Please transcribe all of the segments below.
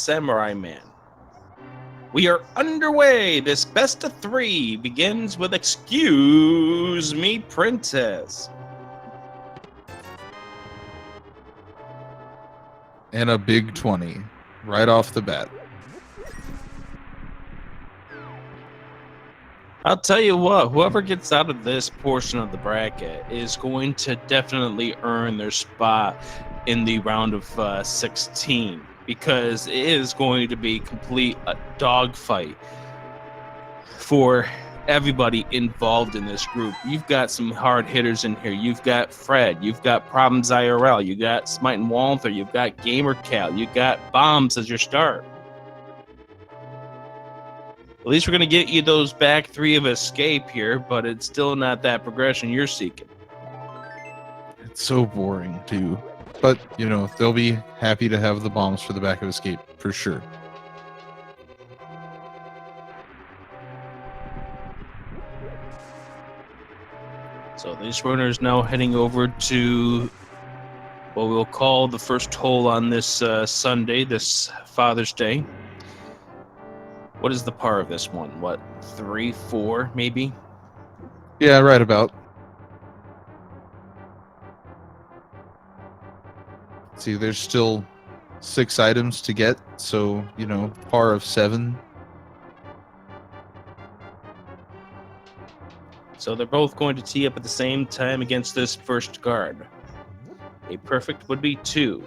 Samurai Man. We are underway. This best of 3 begins with Excuse Me, Princess. And a big 20 right off the bat. I'll tell you what, whoever gets out of this portion of the bracket is going to definitely earn their spot in the round of 16, because it is going to be complete a dogfight for everybody involved in this group. You've got some hard hitters in here. You've got Fred. You've got Problems IRL. You got Smight and Walther. You've got GamerCal. You got Bombs as your start. At least we're going to get you those back 3 of Escape here, but it's still not that progression you're seeking. It's so boring, too. But, you know, they'll be happy to have the bombs for the back of Escape, for sure. So this runner is now heading over to what we'll call the first hole on this Sunday, this Father's Day. What is the par of this one? What, 3, 4, maybe? Yeah, right about. See, there's still 6 items to get, so, you know, par of 7. So they're both going to tee up at the same time against this first guard. A perfect would be 2.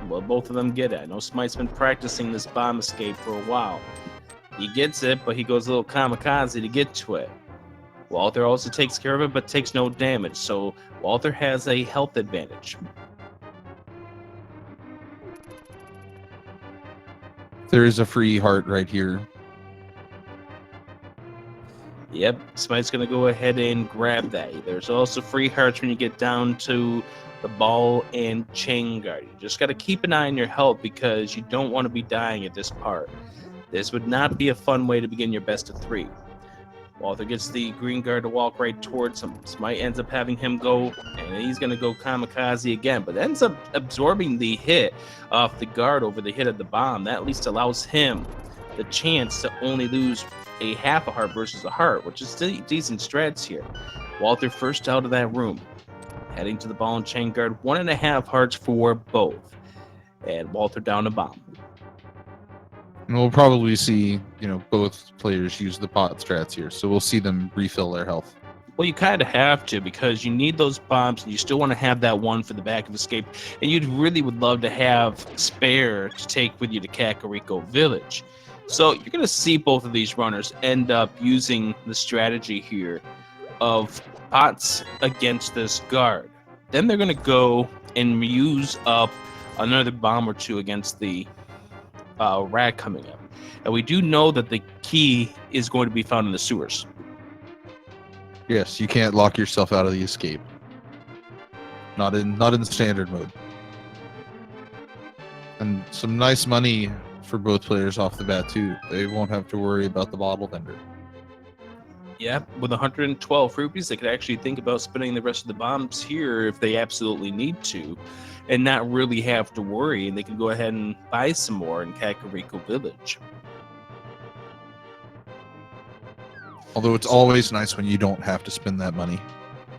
Will both of them get it? I know Smite's been practicing this bomb escape for a while. He gets it, but he goes a little kamikaze to get to it. Walther also takes care of it, but takes no damage, so Walther has a health advantage. There is a free heart right here. Yep, Smite's going to go ahead and grab that. There's also free hearts when you get down to the ball and chain guard. You just got to keep an eye on your health, because you don't want to be dying at this part. This would not be a fun way to begin your best of 3. Walther gets the green guard to walk right towards him. Smight ends up having him go, and he's going to go kamikaze again, but ends up absorbing the hit off the guard over the hit of the bomb. That at least allows him the chance to only lose a half a heart versus a heart, which is still decent strats here. Walther first out of that room, heading to the ball and chain guard. 1.5 hearts for both, and Walther down a bomb. And we'll probably see, you know, both players use the pot strats here, so we'll see them refill their health. Well, you kind of have to, because you need those bombs, and you still want to have that one for the back of Escape, and you really would love to have spare to take with you to Kakariko Village. So you're going to see both of these runners end up using the strategy here of pots against this guard. Then they're going to go and use up another bomb or 2 against the rat coming up. And we do know that the key is going to be found in the sewers. Yes, you can't lock yourself out of the escape. Not in standard mode. And some nice money for both players off the bat too. They won't have to worry about the bottle vendor. Yeah, with 112 rupees, they could actually think about spending the rest of the bombs here if they absolutely need to, and not really have to worry, and they can go ahead and buy some more in Kakariko Village. Although it's always nice when you don't have to spend that money.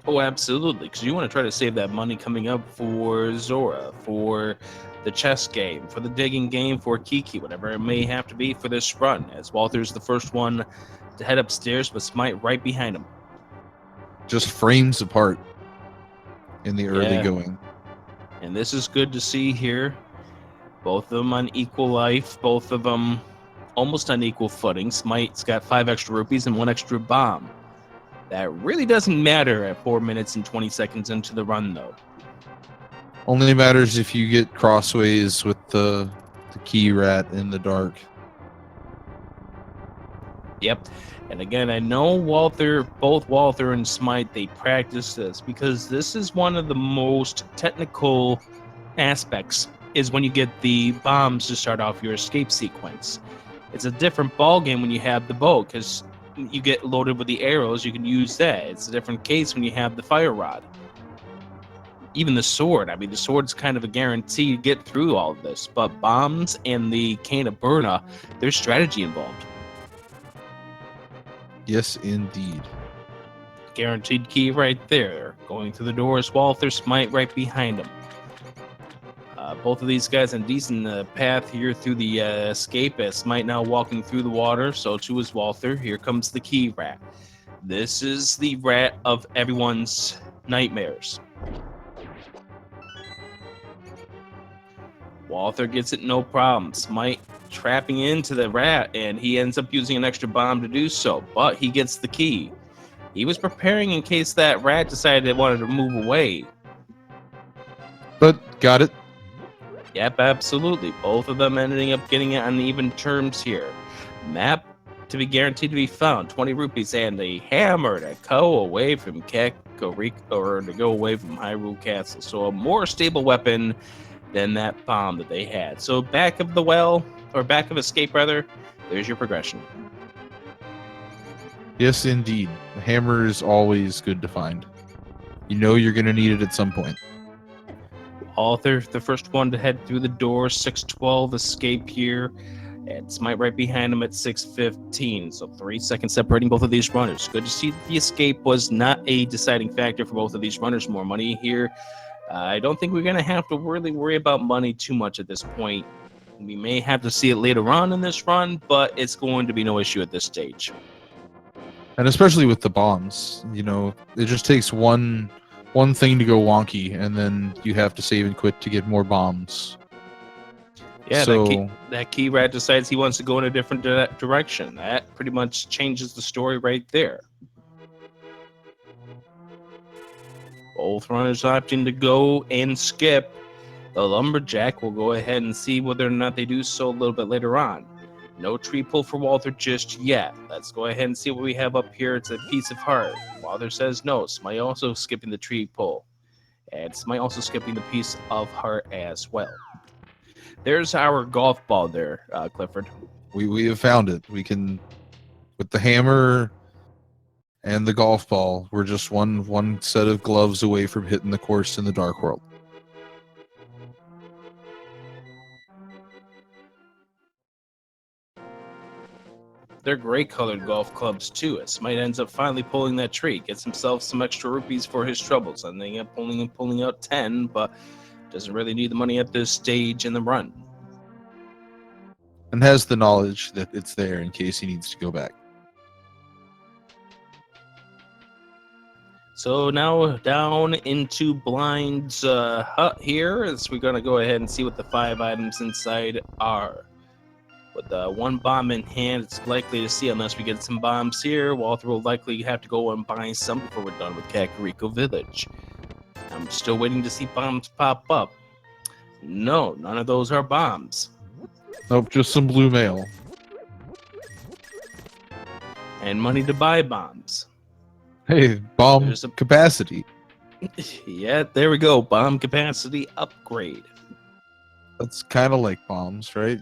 Oh, absolutely, because you want to try to save that money coming up for Zora, for the chess game, for the digging game, for Kiki, whatever it may have to be for this run, as Walther's the first one to head upstairs, with Smight right behind him. Just frames apart in the early going. And this is good to see here. Both of them on equal life, both of them almost on equal footing. Smite's got 5 extra rupees and 1 extra bomb. That really doesn't matter at 4 minutes and 20 seconds into the run, though. Only matters if you get crossways with the key rat in the dark. Yep. And again, I know both Walther and Smight, they practice this, because this is one of the most technical aspects, is when you get the bombs to start off your escape sequence. It's a different ball game when you have the bow, because you get loaded with the arrows, you can use that. It's a different case when you have the fire rod. even the sword. I mean, the sword's kind of a guarantee to get through all of this. But bombs and the cane of Burna, there's strategy involved. Yes, indeed. Guaranteed key right there. Going through the doors, Walther, Smight right behind him. Both of these guys on a decent path here through the escape, as Smight now walking through the water. So too is Walther. Here comes the key rat. This is the rat of everyone's nightmares. Walther gets it no problem. Smight trapping into the rat, and he ends up using an extra bomb to do so, but he gets the key. He was preparing in case that rat decided it wanted to move away. But got it. Yep, absolutely. Both of them ending up getting it on even terms here. Map to be guaranteed to be found. 20 rupees and a hammer to go away from Kakariko, or to go away from Hyrule Castle. So a more stable weapon than that bomb that they had. So back of the well, or back of escape rather, there's your progression. Yes, indeed. The hammer is always good to find. You know you're going to need it at some point. Walther, the first one to head through the door, 612 escape here, and Smight right behind him at 615. So 3 seconds separating both of these runners. Good to see that the escape was not a deciding factor for both of these runners. More money here. I don't think we're going to have to really worry about money too much at this point. We may have to see it later on in this run, but it's going to be no issue at this stage. And especially with the bombs, you know, it just takes one thing to go wonky, and then you have to save and quit to get more bombs. Yeah, so, that key rat decides he wants to go in a different direction. That pretty much changes the story right there. Both runners opting to go and skip. The lumberjack will go ahead and see whether or not they do so a little bit later on. No tree pull for Walther just yet. Let's go ahead and see what we have up here. It's a piece of heart. Walther says no. Smight also skipping the tree pull. And Smight also skipping the piece of heart as well. There's our golf ball there, Clifford. we have found it. We can, with the hammer and the golf ball, we're just one set of gloves away from hitting the course in the Dark World. They're great colored golf clubs too. As Smight ends up finally pulling that tree, gets himself some extra rupees for his troubles. And they end up pulling out 10, but doesn't really need the money at this stage in the run. And has the knowledge that it's there in case he needs to go back. So now down into Blind's hut here, as we're going to go ahead and see what the 5 items inside are. With the 1 bomb in hand, it's likely to see, unless we get some bombs here, Walther will likely have to go and buy some before we're done with Kakariko Village. I'm still waiting to see bombs pop up. No, none of those are bombs. Nope, just some blue mail. And money to buy bombs. Hey, bomb There's a- capacity. Yeah, there we go. Bomb capacity upgrade. That's kind of like bombs, right?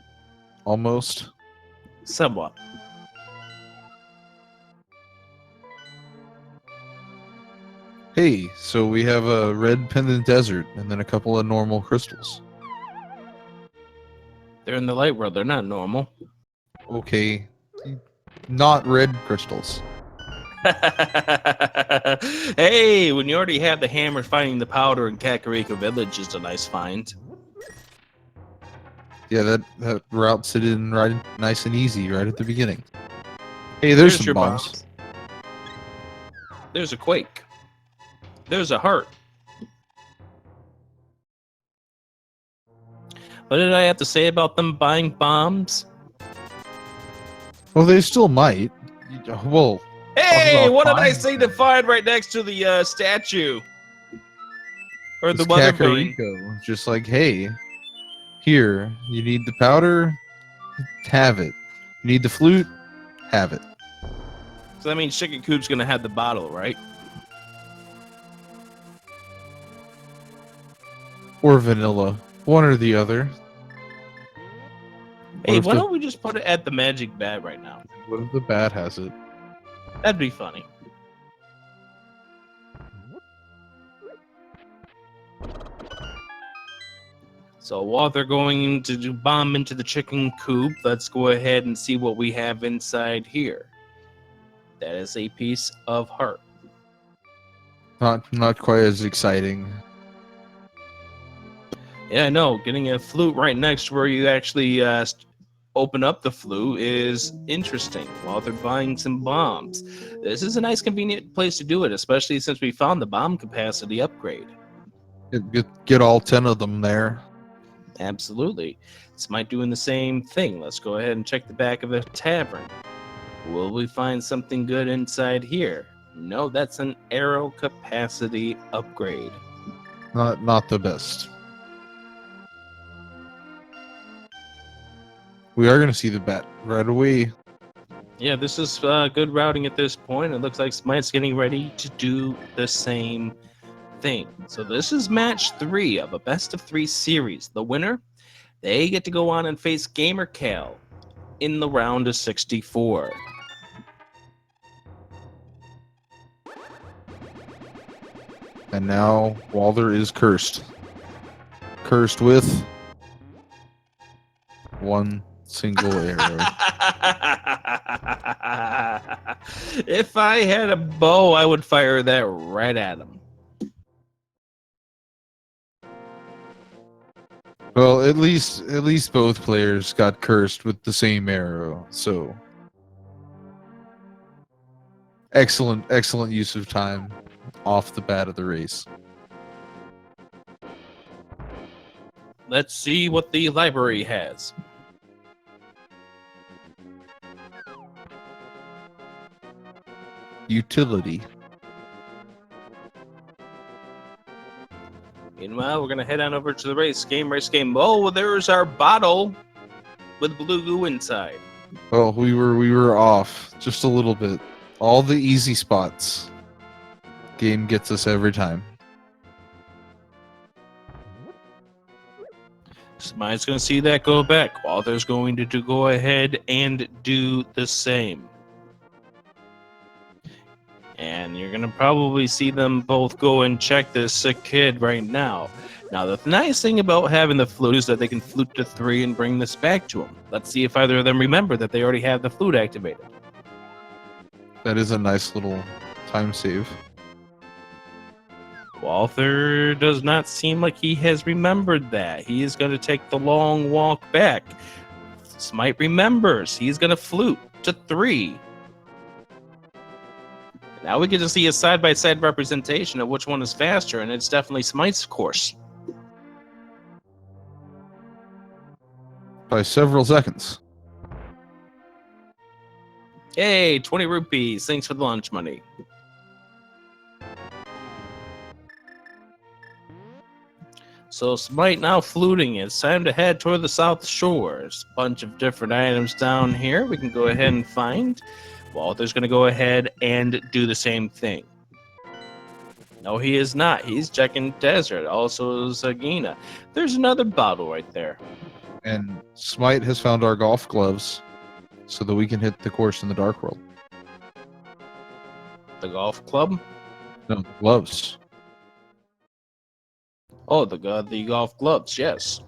Almost. Somewhat. Hey, so we have a red pendant desert and then a couple of normal crystals. They're in the light world. They're not normal. Okay. Not red crystals. Hey, when you already have the hammer, finding the powder in Kakariko Village is a nice find. Yeah, that routes it in right nice and easy right at the beginning. Hey, there's some your bombs. There's a quake. There's a heart. What did I have to say about them buying bombs? Well, they still might. Well, Hey, what did I fine. say to find right next to the statue? Or the it's weather vane? Kakariko. Just like, hey, here, you need the powder? Have it. You need the flute? Have it. So that means Chicken Coop's gonna have the bottle, right? Or vanilla. One or the other. Hey, if why the- don't we just put it at the magic bag right now? What if the bat has it? That'd be funny. So while they're going to do bomb into the chicken coop, let's go ahead and see what we have inside here. That is a piece of heart. Not quite as exciting. Yeah, no, getting a flute right next to where you actually open up the flute is interesting while they're buying some bombs. This is a nice, convenient place to do it, especially since we found the bomb capacity upgrade. Get all 10 of them there. Absolutely. Smight doing the same thing. Let's go ahead and check the back of the tavern. Will we find something good inside here? No, that's an arrow capacity upgrade. Not the best. We are going to see the bat right away. Yeah, this is good routing at this point. It looks like Smite's getting ready to do the same thing. So this is match 3 of a best of 3 series. The winner, they get to go on and face Gamer Cal in the round of 64. And now Walther is cursed. Cursed with one single arrow. If I had a bow, I would fire that right at him. Well, at least both players got cursed with the same arrow. So excellent use of time off the bat of the race. Let's see what the library has. Utility. Meanwhile, we're going to head on over to the race game. Oh, there's our bottle with blue goo inside. Well, we were off just a little bit. All the easy spots. Game gets us every time. Smite's going to see that go back. Walther's going to go ahead and do the same. And you're going to probably see them both go and check this sick kid right now. Now, the nice thing about having the flute is that they can flute to 3 and bring this back to them. Let's see if either of them remember that they already have the flute activated. That is a nice little time save. Walther does not seem like he has remembered that. He is going to take the long walk back. Smight remembers. He's going to flute to 3. Now we get to see a side-by-side representation of which one is faster, and it's definitely Smite's course. By several seconds. Hey, 20 rupees. Thanks for the lunch money. So Smight now fluting. It's time to head toward the South Shores. Bunch of different items down here we can go ahead and find. Walther's going to go ahead and do the same thing. No, he is not. He's checking desert. Also Zagina. There's another bottle right there. And Smight has found our golf gloves so that we can hit the course in the Dark World. The golf club? No, gloves. Oh, the golf gloves, yes.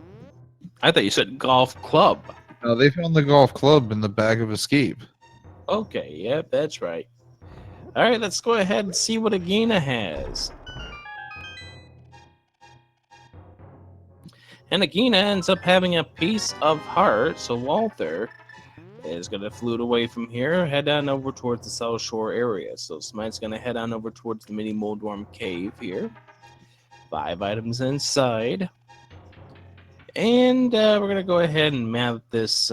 I thought you said golf club. No, they found the golf club in the bag of escape. Okay, yep, that's right. All right, let's go ahead and see what Agina has. And Agina ends up having a piece of heart, so Walther is going to flute away from here, head on over towards the South Shore area. So Smite's going to head on over towards the mini Moldworm cave here. 5 items inside. And we're going to go ahead and mount this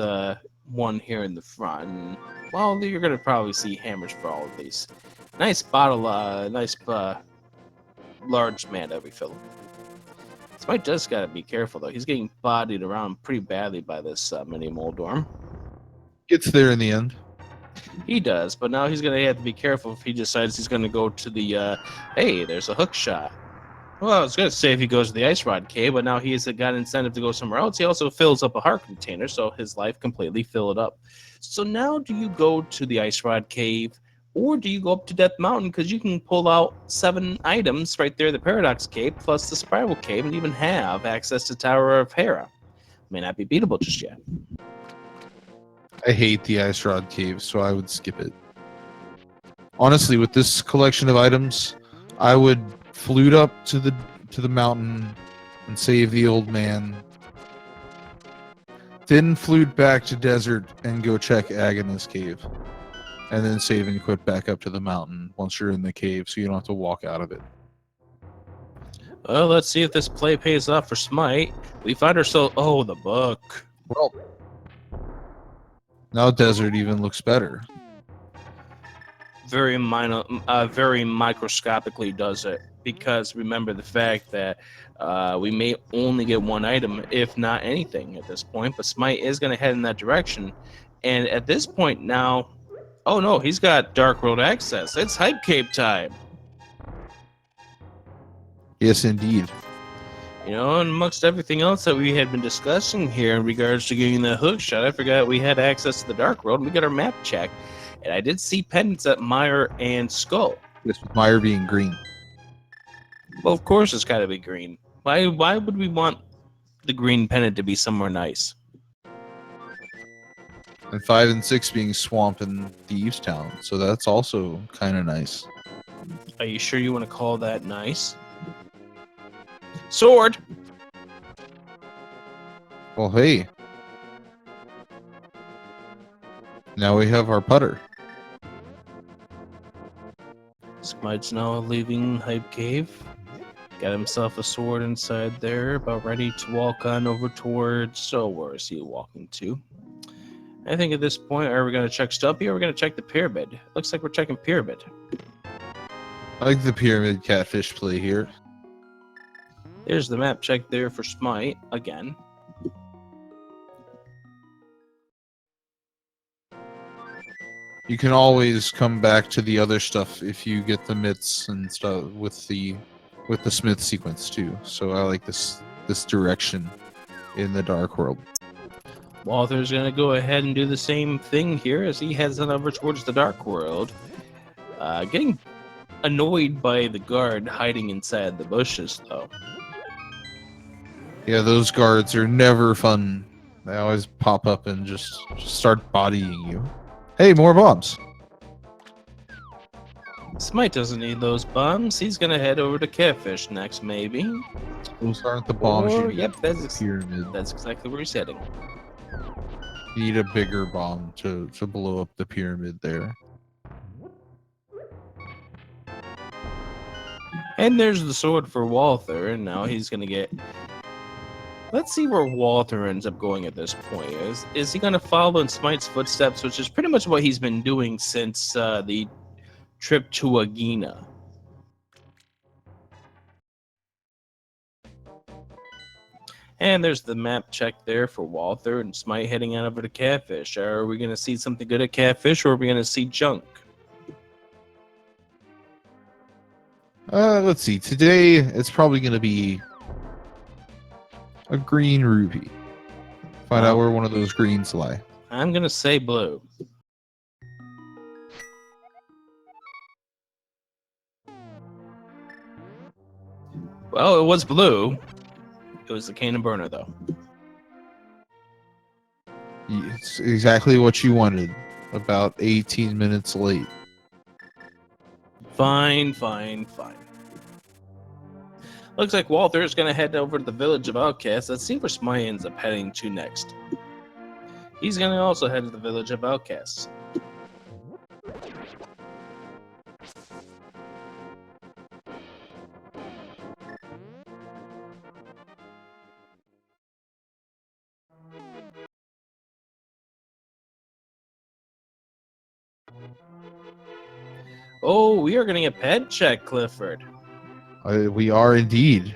one here in the front. Well, you're going to probably see hammers for all of these. Nice bottle, large man that we fill. Smite just got to be careful, though. He's getting bodied around pretty badly by this mini Moldworm. Gets there in the end. He does, but now he's going to have to be careful if he decides he's going to go to the, hey, there's a hook shot. Well, I was going to say if he goes to the Ice Rod Cave, but now he's got incentive to go somewhere else. He also fills up a heart container, so his life completely filled up. So now do you go to the Ice Rod Cave Or do you go up to Death Mountain because you can pull out 7 items right there, the Paradox Cave plus the Spiral Cave, and even have access to Tower of Hera? May not be beatable just yet. I hate the Ice Rod Cave, so I would skip it. Honestly, with this collection of items, I would flute up to the mountain and save the old man. Then flute back to desert and go check Agnes Cave. And then save and quit back up to the mountain once you're in the cave, so you don't have to walk out of it. Well, let's see if this play pays off for Smight. We find ourselves... Oh, the book. Well, now desert even looks better. Very minor, very microscopically does it, because remember the fact that we may only get 1 item, if not anything, at this point. But Smight is going to head in that direction, and at this point now, oh no, he's got Dark World access. It's Hype Cave time. Yes, indeed. You know, and amongst everything else that we had been discussing here in regards to getting the hook shot, I forgot we had access to the Dark World, and we got our map check. And I did see pendants at Mire and Skull. This with Mire being green. Well, of course it's got to be green. Why would we want the green pendant to be somewhere nice? And 5 and 6 being Swamp and Thieves Town, so that's also kind of nice. Are you sure you want to call that nice? Sword! Well, hey. Now we have our putter. Smite's now leaving Hype Cave. Got himself a sword inside there, about ready to walk on over towards... So where is he walking to? I think at this point, are we going to check Stumpy or are we going to check the pyramid? Looks like we're checking pyramid. I like the pyramid catfish play here. There's the map check there for Smite, again. You can always come back to the other stuff if you get the mitts and stuff with the Smith sequence too. So I like this direction in the Dark World. Walther's going to go ahead and do the same thing here as he heads on over towards the Dark World. Getting annoyed by the guard hiding inside the bushes, though. Yeah, those guards are never fun. They always pop up and just start bodying you. Hey, more bombs. Smight doesn't need those bombs. He's going to head over to Catfish next, maybe. Those aren't the bombs. Or, yep, that's pyramid. That's exactly where he's heading. You need a bigger bomb to blow up the pyramid there. And there's the sword for Walther, and now he's going to get... Let's see where Walther ends up going at this point. Is he going to follow in Smite's footsteps, which is pretty much what he's been doing since the trip to Agina? And there's the map check there for Walther and Smite heading on over to Catfish. Are we going to see something good at Catfish, or are we going to see junk? Let's see. Today, it's probably going to be a green ruby. Find out where one of those greens lie. I'm going to say blue. Well, it was blue. It was the Cannon Burner, though. It's exactly what you wanted. About 18 minutes late. Fine. Looks like Walther is going to head over to the village of Outcasts. Let's see where Smight ends up heading to next. He's going to also head to the village of Outcasts. Oh, we are getting a ped check, Clifford. We are indeed.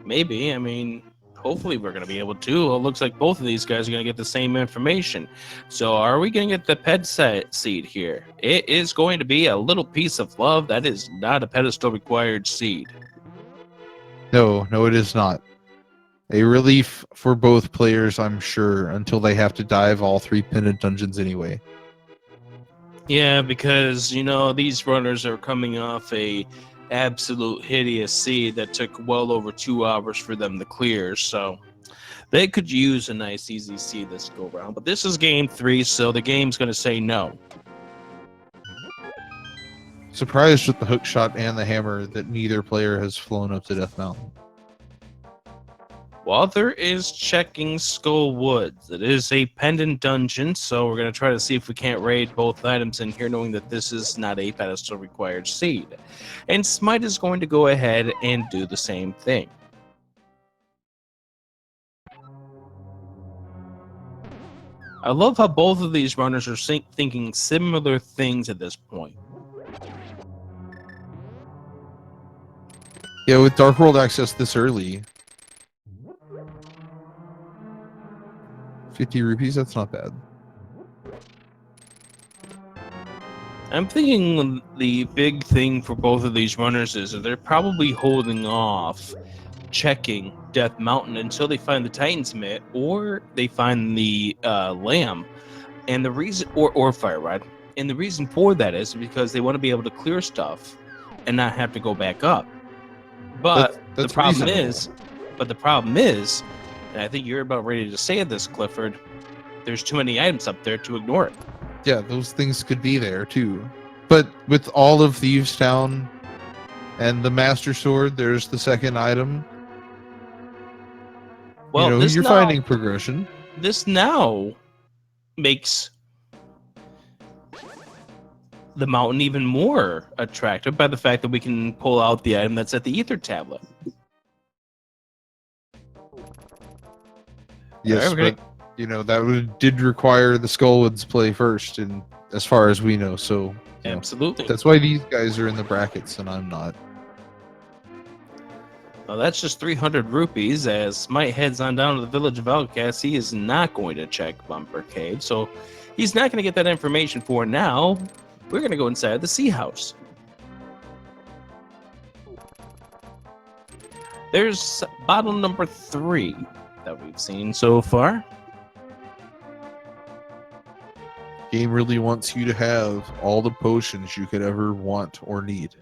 Maybe. I mean, hopefully we're going to be able to. It looks like both of these guys are going to get the same information. So are we going to get the ped seed here? It is going to be a little piece of love. That is not a pedestal required seed. No, it is not. A relief for both players, I'm sure, until they have to dive all 3 pendant dungeons anyway. Yeah, because these runners are coming off a absolute hideous seed that took well over 2 hours for them to clear. So they could use a nice easy seed this go round. But this is game 3, so the game's going to say no. Surprised with the hook shot and the hammer that neither player has flown up to Death Mountain. Walther is checking Skull Woods. It is a pendant dungeon, so we're going to try to see if we can't raid both items in here, knowing that this is not a pedestal required seed. And Smight is going to go ahead and do the same thing. I love how both of these runners are thinking similar things at this point. Yeah, with Dark World access this early, 50 rupees, that's not bad. I'm thinking the big thing for both of these runners is that they're probably holding off checking Death Mountain until they find the Titan's Mitt or they find the Lamb, and the reason or Fire Rod. And the reason for that is because they want to be able to clear stuff and not have to go back up. But That's the problem reasonable. is, and I think you're about ready to say this, Clifford, there's too many items up there to ignore it. Yeah, those things could be there too. But with all of Thieves Town and the Master Sword, there's the second item. Well, you're finding progression. This now makes the mountain even more attractive by the fact that we can pull out the item that's at the ether tablet. Yes, but that did require the Skullwoods play first, and as far as we know, so absolutely, that's why these guys are in the brackets and I'm not. Well, that's just 300 rupees. As Smight heads on down to the village of Outcast, he is not going to check Bumper Cave, so he's not going to get that information for now. We're going to go inside the Sea House. There's bottle number 3 that we've seen so far. Game really wants you to have all the potions you could ever want or need.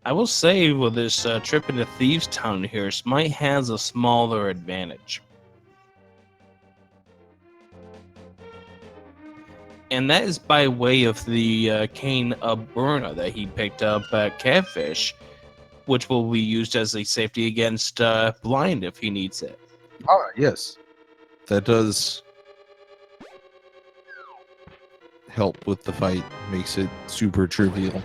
I will say with this trip into Thieves Town here, Smight has a smaller advantage. And that is by way of the cane of Burna that he picked up at Catfish, which will be used as a safety against blind if he needs it. Yes. That does help with the fight, makes it super trivial.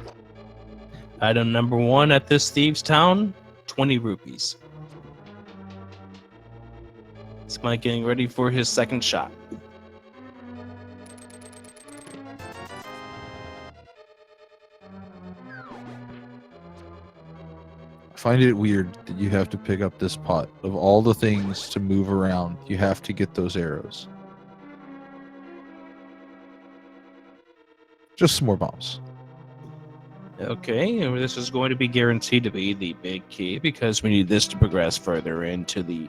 Item number 1 at this Thieves Town, 20 rupees. Smight getting ready for his second shot. I find it weird that you have to pick up this pot. Of all the things to move around, you have to get those arrows. Just some more bombs. Okay, this is going to be guaranteed to be the big key because we need this to progress further into the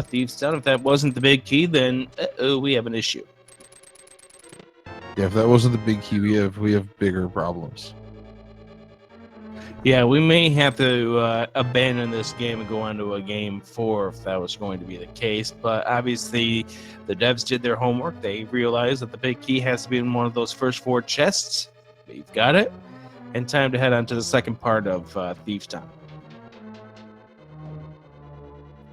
Thieves Town. If that wasn't the big key, then we have an issue. Yeah, if that wasn't the big key, we have bigger problems. Yeah, we may have to abandon this game and go on to a game 4 if that was going to be the case. But obviously, the devs did their homework. They realized that the big key has to be in one of those first 4 chests. We've got it. And time to head on to the second part of Thieves Town.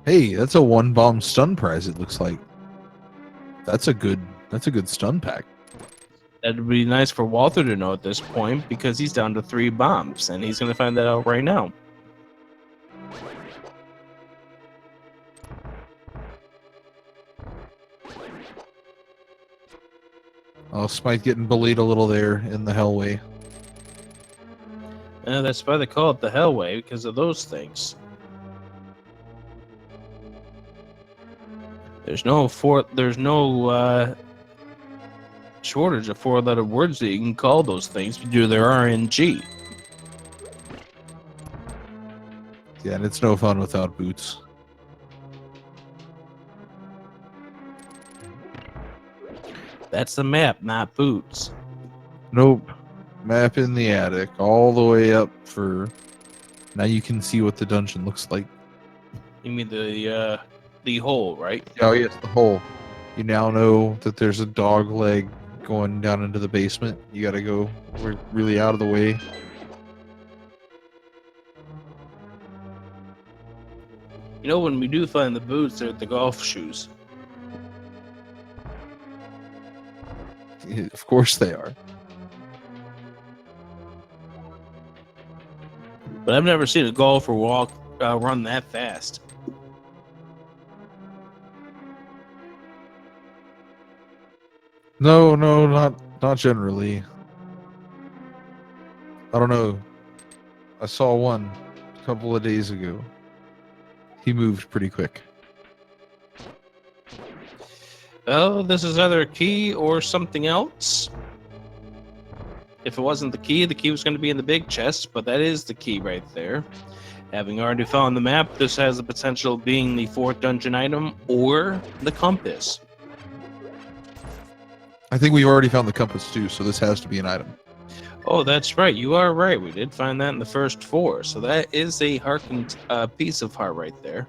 Hey, that's a 1-bomb stun prize, it looks like. That's a good stun pack. That'd be nice for Walther to know at this point because he's down to 3 bombs, and he's going to find that out right now. Oh, Smight getting bullied a little there in the Hellway. That's why they call it the Hellway, because of those things. There's no shortage of 4-letter words that you can call those things due to their RNG. Yeah, and it's no fun without boots. That's the map, not boots. Nope. Map in the attic, all the way up for. Now you can see what the dungeon looks like. You mean the hole, right? Oh yes, the hole. You now know that there's a dog leg going down into the basement. You gotta go really out of the way. You know, when we do find the boots, they're the golf shoes. Of course they are. But I've never seen a golfer run that fast. No, not generally. I don't know. I saw one a couple of days ago. He moved pretty quick. Oh, this is either a key or something else. If it wasn't the key was going to be in the big chest, but that is the key right there. Having already found the map, this has the potential of being the 4th dungeon item or the compass. I think we've already found the compass too, so this has to be an item. Oh, that's right. You are right. We did find that in the first 4. So that is a piece of heart right there.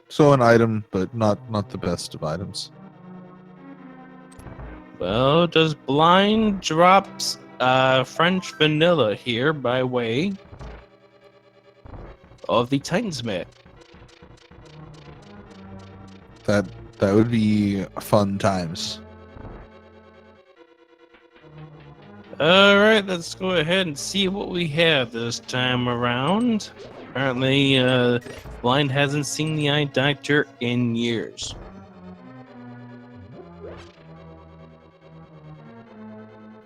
So an item, but not the best of items. Well, does Blind drops French vanilla here by way of the Titan's Mat. That would be fun times. All right, let's go ahead and see what we have this time around. Apparently, Blind hasn't seen the eye doctor in years.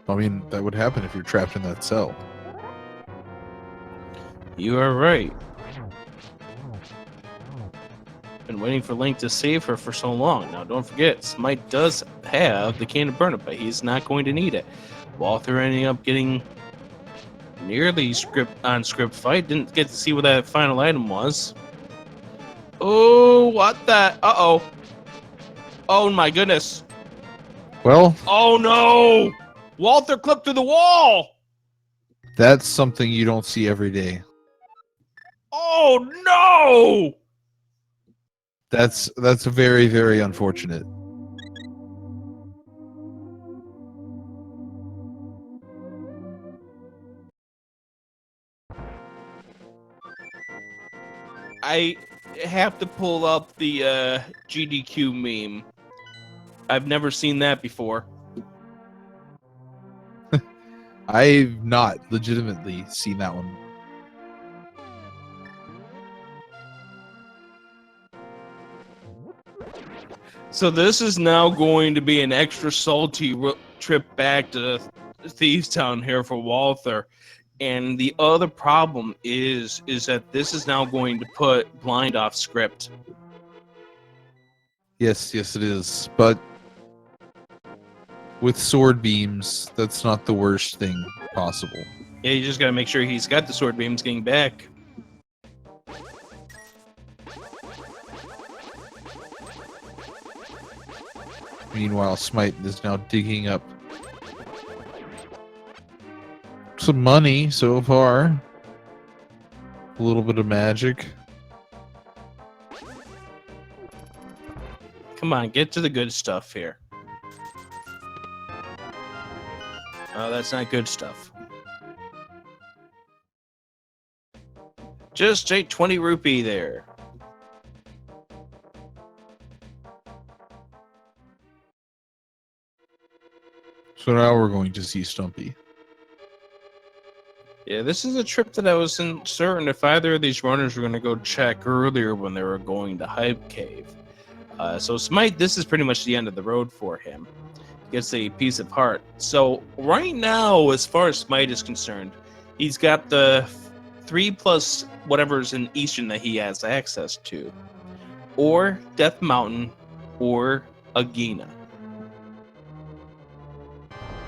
I mean, that would happen if you're trapped in that cell. You are right. Been waiting for Link to save her for so long. Now, don't forget, Smight does have the can of burn it, but he's not going to need it. Walther ending up getting nearly script fight. Didn't get to see what that final item was. Oh, what the? Uh-oh. Oh, my goodness. Well, Oh, no. Walther clipped through the wall. that's something you don't see every day. Oh, no. That's very, very unfortunate. I have to pull up the GDQ meme. I've never seen that before. I've not legitimately seen that one. So this is now going to be an extra salty trip back to Thieves Town here for Walther. And the other problem is that this is now going to put Blind off script. Yes, it is. But with sword beams, that's not the worst thing possible. Yeah, you just got to make sure he's got the sword beams getting back. Meanwhile, Smight is now digging up some money so far. A little bit of magic. Come on, get to the good stuff here. Oh, that's not good stuff. Just a 20 rupee there. So now we're going to see Stumpy. Yeah, this is a trip that I wasn't certain if either of these runners were going to go check earlier when they were going to Hype Cave. So Smight, this is pretty much the end of the road for him. He gets a piece of heart. So right now, as far as Smight is concerned, he's got the 3 plus whatever's in Eastern that he has access to. Or Death Mountain, or Agena.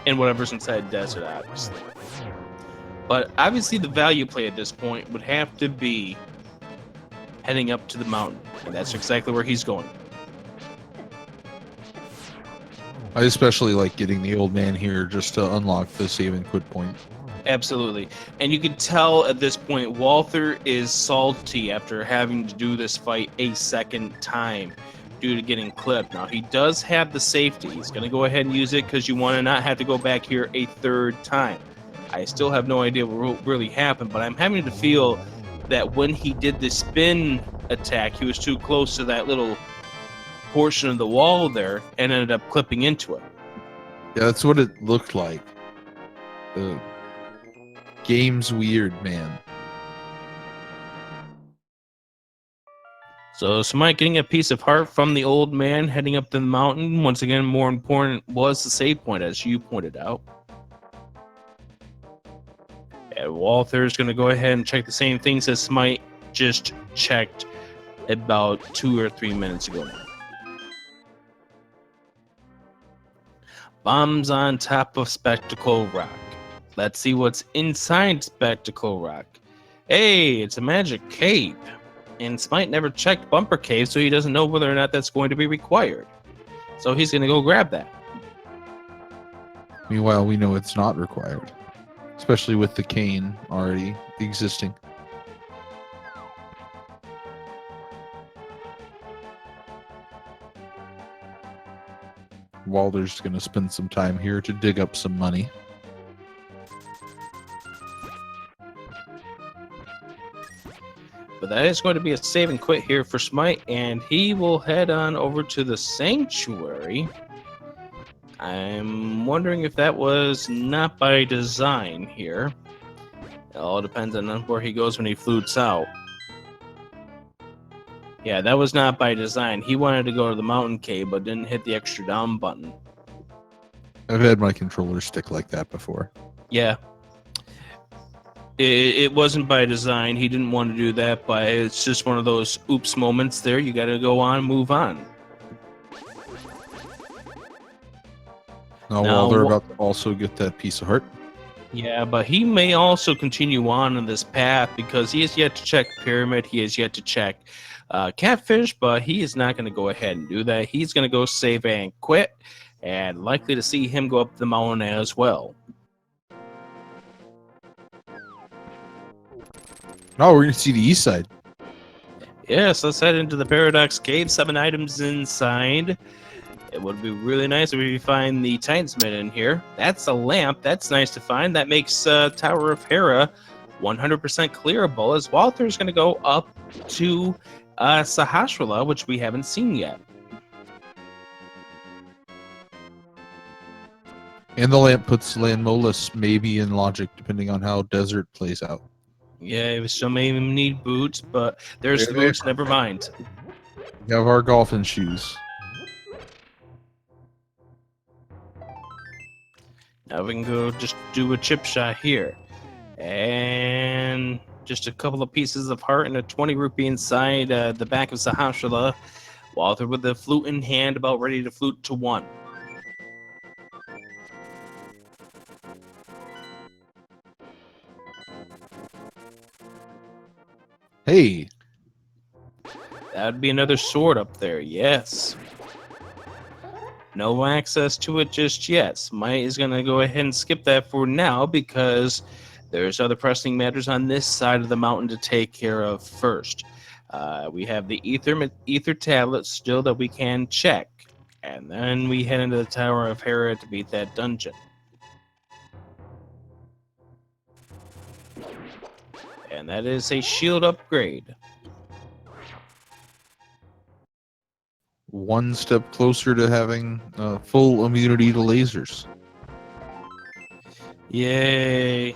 And whatever's inside Desert, obviously. But obviously the value play at this point would have to be heading up to the mountain. And that's exactly where he's going. I especially like getting the old man here just to unlock the save and quit point. Absolutely. And you can tell at this point, Walther is salty after having to do this fight a second time due to getting clipped. Now, he does have the safety. He's going to go ahead and use it because you want to not have to go back here a third time. I still have no idea what really happened, but I'm having to feel that when he did the spin attack, he was too close to that little portion of the wall there and ended up clipping into it. Yeah, that's what it looked like. The game's weird, man. So Smight getting a piece of heart from the old man heading up the mountain. Once again, more important was the save point, as you pointed out. And Walther's going to go ahead and check the same things as Smight just checked about 2 or 3 minutes ago now. Bombs on top of Spectacle Rock. Let's see what's inside Spectacle Rock. Hey, it's a magic cape. And Smight never checked Bumper Cave, so he doesn't know whether or not that's going to be required. So he's going to go grab that. Meanwhile, we know it's not required, especially with the cane already existing. Walder's going to spend some time here to dig up some money. But that is going to be a save and quit here for Smight, and he will head on over to the Sanctuary. I'm wondering if that was not by design here. It all depends on where he goes when he flutes out. Yeah, that was not by design. He wanted to go to the mountain cave, but didn't hit the extra down button. I've had my controller stick like that before. Yeah. It wasn't by design. He didn't want to do that, but it's just one of those oops moments there. You got to go on, move on. Now Walther about to also get that piece of heart. Yeah, but he may also continue on in this path because he has yet to check Pyramid. He has yet to check Catfish, but he is not going to go ahead and do that. He's going to go save and quit, and likely to see him go up the mountain as well. Oh, we're going to see the east side. Yes, let's head into the Paradox Cave. 7 items inside. It would be really nice if we find the Titans-Smith in here. That's a lamp. That's nice to find. That makes Tower of Hera 100% clearable, as Walther's going to go up to Sahasrara, which we haven't seen yet. And the lamp puts Landmolus maybe in logic, depending on how Desert plays out. Yeah, we still may even need boots, but there's the boots, never mind. We have our golfing shoes. Now we can go just do a chip shot here. And just a couple of pieces of heart and a 20 rupee inside the back of Sahasrara. Walther with the flute in hand, about ready to flute to 1. Hey. That would be another sword up there, yes. No access to it just yet. Smight is going to go ahead and skip that for now because there's other pressing matters on this side of the mountain to take care of first. We have the ether tablet still that we can check. And then we head into the Tower of Hera to beat that dungeon. And that is a shield upgrade. One step closer to having full immunity to lasers. Yay.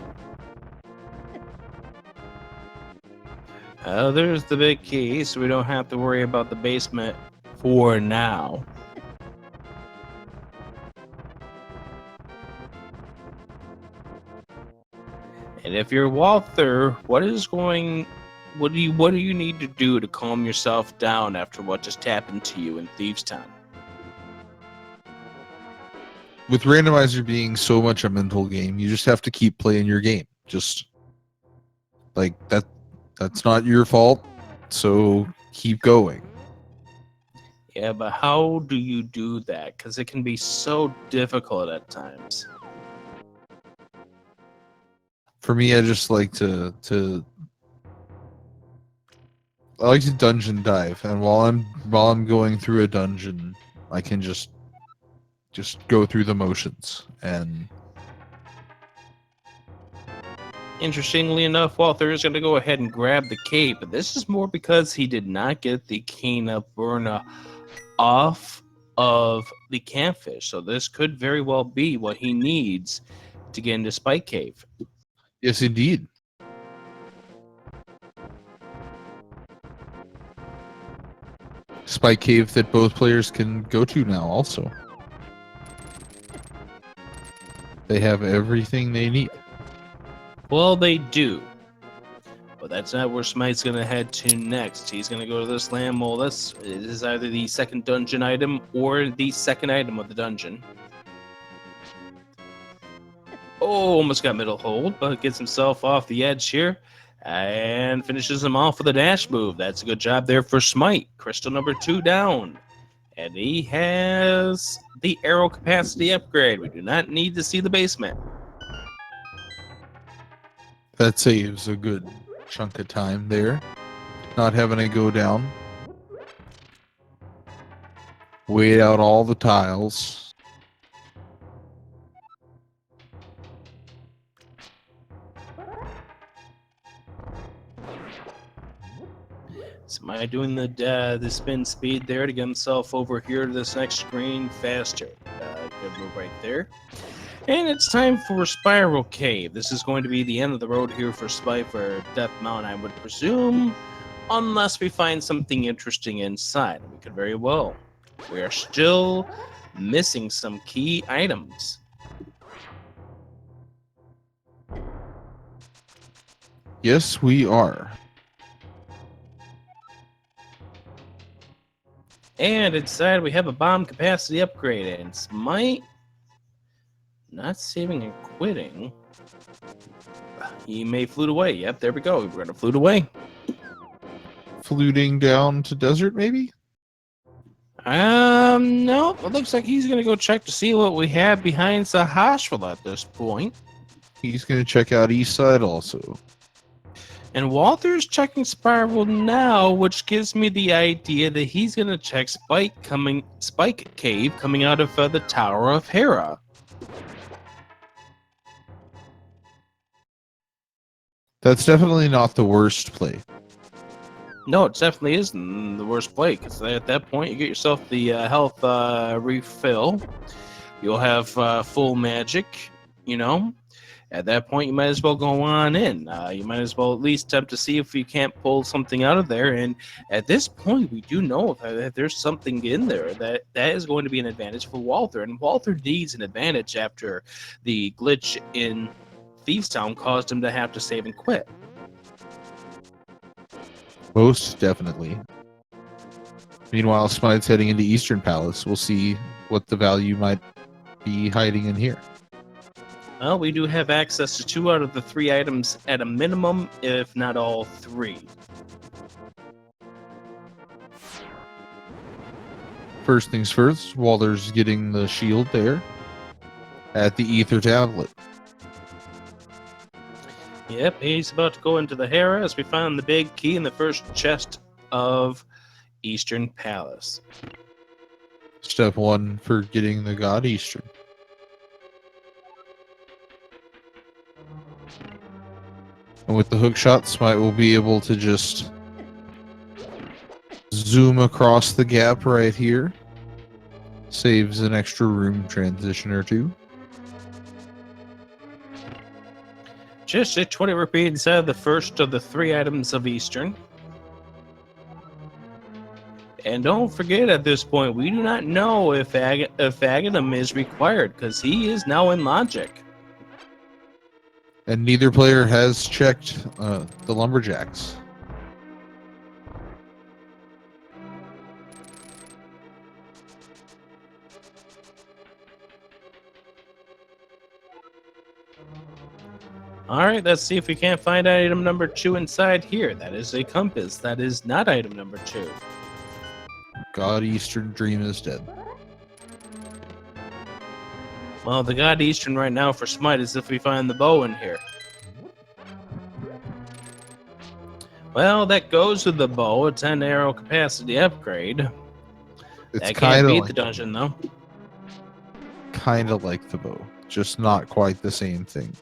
There's the big key, so we don't have to worry about the basement for now. And if you're Walther, what do you need to do to calm yourself down after what just happened to you in Thieves Town? With Randomizer being so much a mental game, you just have to keep playing your game. Just like that's not your fault, so keep going. Yeah, but how do you do that? Because it can be so difficult at times. For me, I just like to I like to dungeon dive, and while I'm going through a dungeon, I can just go through the motions. And Interestingly enough, Walther is going to go ahead and grab the cape, but this is more because he did not get the Kena Burna off of the campfish. So this could very well be what he needs to get into Spike Cave. yes, indeed. Spike Cave that both players can go to now also. They have everything they need. Well, they do. But that's not where Smite's going to head to next. He's going to go to this land mole. This is either the second dungeon item or the second item of the dungeon. Oh, almost got middle hold, but gets himself off the edge here and finishes him off with a dash move. That's a good job there for Smite. Crystal number 2 down. And he has the arrow capacity upgrade. We do not need to see the basement. That saves a good chunk of time there. Not having to go down. Wait out all the tiles. Smite doing the spin speed there to get himself over here to this next screen faster. Good move right there. And it's time for Spiral Cave. This is going to be the end of the road here for Spite for Death Mountain, I would presume, unless we find something interesting inside. We could very well. We are still missing some key items. Yes, we are. And inside we have a bomb capacity upgrade, and Smite not saving and quitting. He may flute away. Yep, there we go. We're going to flute away. Fluting down to desert, maybe? No. It looks like he's going to go check to see what we have behind Sahashville at this point. He's going to check out east side also. And Walter's checking Spiral now, which gives me the idea that he's going to check Spike Cave coming out of the Tower of Hera. That's definitely not the worst play. No, it definitely isn't the worst play, because at that point you get yourself the health refill. You'll have full magic, you know. At that point, you might as well go on in. You might as well at least attempt to see if you can't pull something out of there. And at this point, we do know that there's something in there that is going to be an advantage for Walther. And Walther needs an advantage after the glitch in Thieves Town caused him to have to save and quit. Most definitely. Meanwhile, Smite's heading into Eastern Palace. We'll see what the value might be hiding in here. Well, we do have access to 2 out of the 3 items at a minimum, if not all 3. First things first, Walther's getting the shield there at the Ether Tablet. Yep, he's about to go into the Hera as we find the big key in the first chest of Eastern Palace. Step 1 for getting the God Eastern. And with the hook shot, Smite will be able to just zoom across the gap right here. Saves an extra room transition or 2. Just a 20 rupee inside the first of the 3 items of Eastern. And don't forget, at this point, we do not know if Aghanim is required, because he is now in Logic. And neither player has checked the Lumberjacks. Alright, let's see if we can't find item number 2 inside here. That is a compass. That is not item number 2. God Eastern dream is dead. Well, the God Eastern right now for Smight is if we find the bow in here. Well, that goes with the bow. A 10 arrow capacity upgrade. It's That can't kind beat of the dungeon, though. like the bow, just not quite the same thing.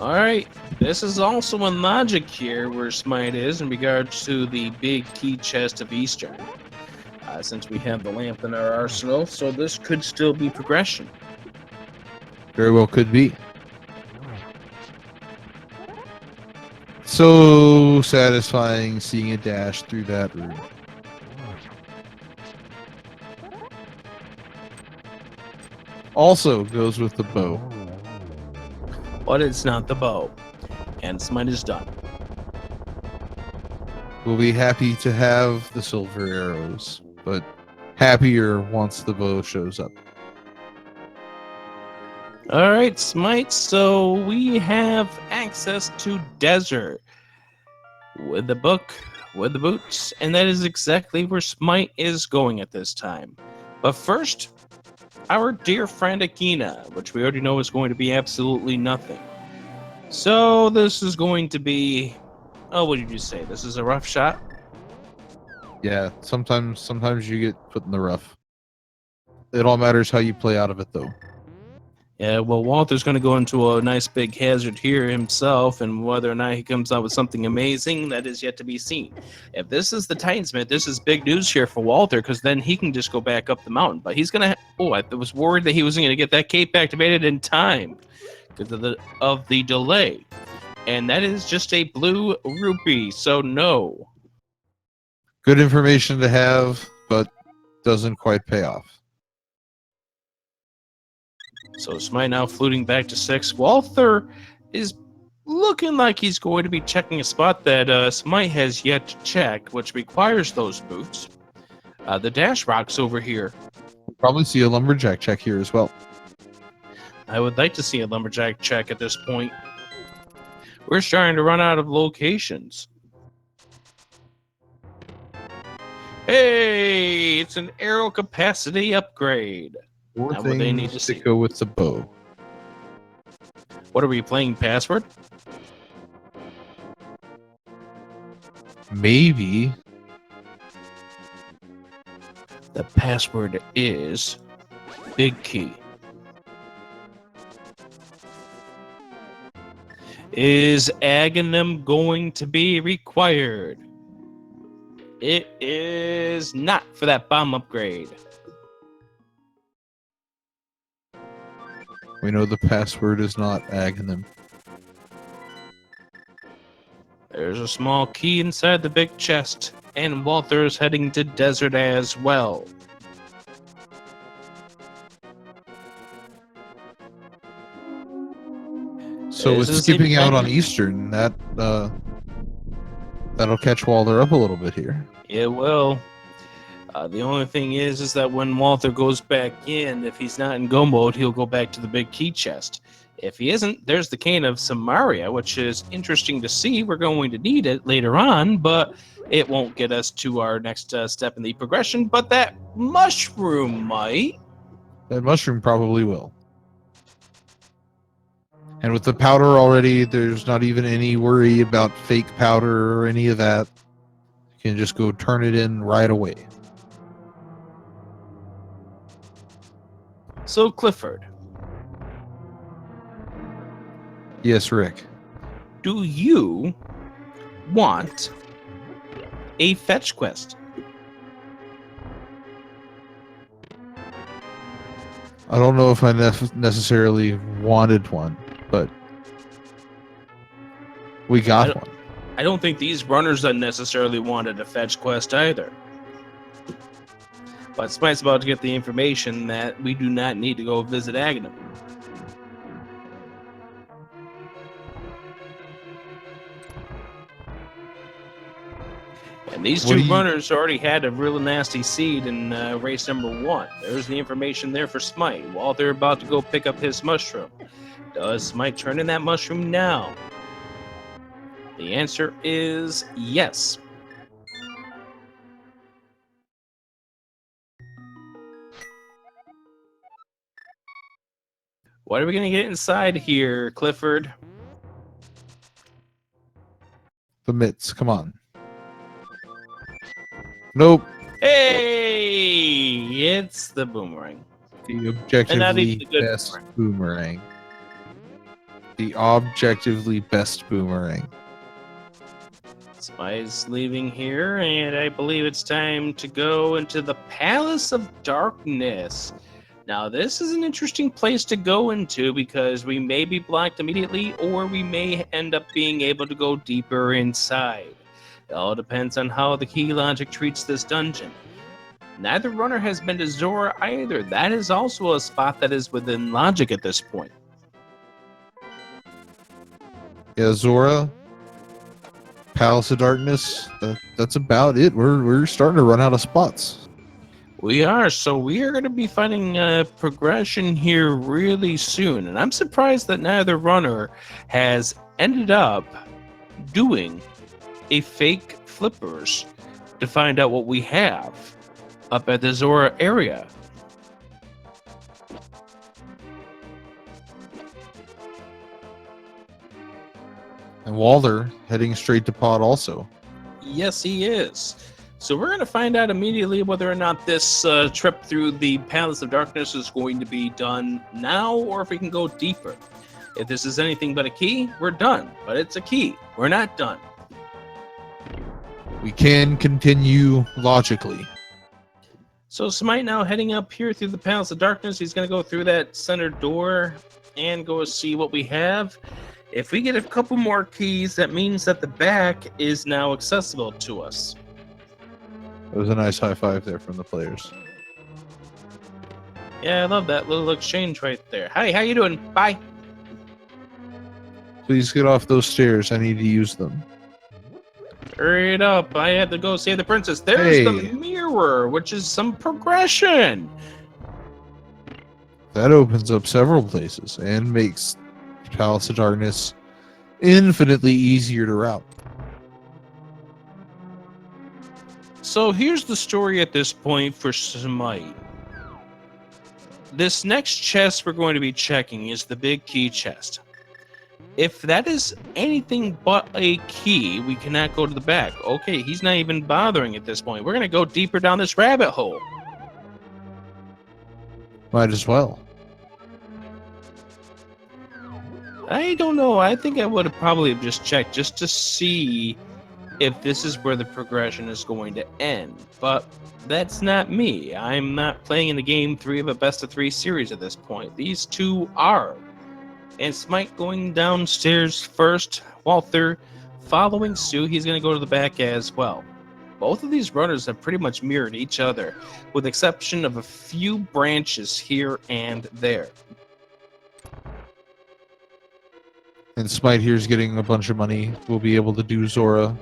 Alright, this is also in logic here where Smight is in regards to the big key chest of Eastern. Since we have the lamp in our arsenal, so this could still be progression. Very well could be. So satisfying seeing a dash through that room. Also goes with the bow. But it's not the bow. And Smight is done. We'll be happy to have the silver arrows, but happier once the bow shows up. Alright, Smight, so we have access to Desert with the book, with the boots, and that is exactly where Smight is going at this time. But first, our dear friend Akina, which we already know is going to be absolutely nothing. So this is going to be, oh, what did you say? This is a rough shot? Yeah, sometimes you get put in the rough. It all matters how you play out of it, though. Yeah, well, Walther's going to go into a nice big hazard here himself, and whether or not he comes out with something amazing, that is yet to be seen. If this is the Titans-Smith, this is big news here for Walther, because then he can just go back up the mountain. But he's going to... Oh, I was worried that he wasn't going to get that cape activated in time because of the delay. And that is just a blue rupee, so no. Good information to have, but doesn't quite pay off. So Smight now fluting back to 6. Walther is looking like he's going to be checking a spot that Smight has yet to check, which requires those boots. The dash rocks over here. We'll probably see a lumberjack check here as well. I would like to see a lumberjack check at this point. We're starting to run out of locations. Hey, it's an arrow capacity upgrade. Four Now what they need things to to see. go with the bow. What are we playing, password? Maybe. The password is big key. Is Aghanim going to be required? It is not for that bomb upgrade. We know the password is not Aghanim. There's a small key inside the big chest, and Walther is heading to Desert as well. So This with is skipping out on independent. Eastern, that'll catch Walther up a little bit here. It will. The only thing is that when Walther goes back in, if he's not in go mode, he'll go back to the big key chest. If he isn't, there's the cane of Samaria, which is interesting to see. We're going to need it later on, but it won't get us to our next step in the progression. But that mushroom might. That mushroom probably will. And with the powder already, there's not even any worry about fake powder or any of that. You can just go turn it in right away. So, Clifford, Yes, Rick. do you want a fetch quest? I don't know if I necessarily wanted one, but we got one. I don't think these runners unnecessarily wanted a fetch quest either. But Smite's about to get the information that we do not need to go visit Aghanim. And these two runners already had a real nasty seed in race number 1. There's the information there for Smite. While they're about to go pick up his mushroom. Does Smight turn in that mushroom now? The answer is yes. What are we going to get inside here, Clifford? The mitts, come on. Nope. Hey, it's the boomerang. The And not even objectively the good best boomerang. The objectively best boomerang. Smite's leaving here, and I believe it's time to go into the Palace of Darkness. Now, this is an interesting place to go into because we may be blocked immediately, or we may end up being able to go deeper inside. It all depends on how the key logic treats this dungeon. Neither runner has been to Zora either. That is also a spot that is within logic at this point. Yeah, Zora, Palace of Darkness. That's about it. We're starting to run out of spots. We are, so we are going to be finding progression here really soon. And I'm surprised that neither runner has ended up doing a fake flippers to find out what we have up at the Zora area. And Walther heading straight to pod also. Yes, he is. So we're going to find out immediately whether or not this trip through the Palace of Darkness is going to be done now, or if we can go deeper. If this is anything but a key, we're done. But it's a key. We're not done. We can continue logically. So Smight now heading up here through the Palace of Darkness. He's going to go through that center door and go see what we have. If we get a couple more keys, that means that the back is now accessible to us. It was a nice high five there from the players. Yeah, I love that little exchange right there. Hi, how you doing? Bye. Please get off those stairs. I need to use them. Hurry it up. I had to go save the princess. There's Hey. the mirror, which is some progression. That opens up several places and makes Palace of Darkness infinitely easier to route. So here's the story at this point for Smight. This next chest we're going to be checking is the big key chest. If that is anything but a key, we cannot go to the back. Okay, he's not even bothering at this point. We're going to go deeper down this rabbit hole. Might as well. I don't know. I think I would have probably just checked just to see if this is where the progression is going to end. But that's not me. I'm not playing in the game 3 of a best of 3 series at this point. These two are. And Smight going downstairs first. Walther following suit. He's going to go to the back as well. Both of these runners have pretty much mirrored each other, with the exception of a few branches here and there. And Smite here's getting a bunch of money. We'll be able to do Zora.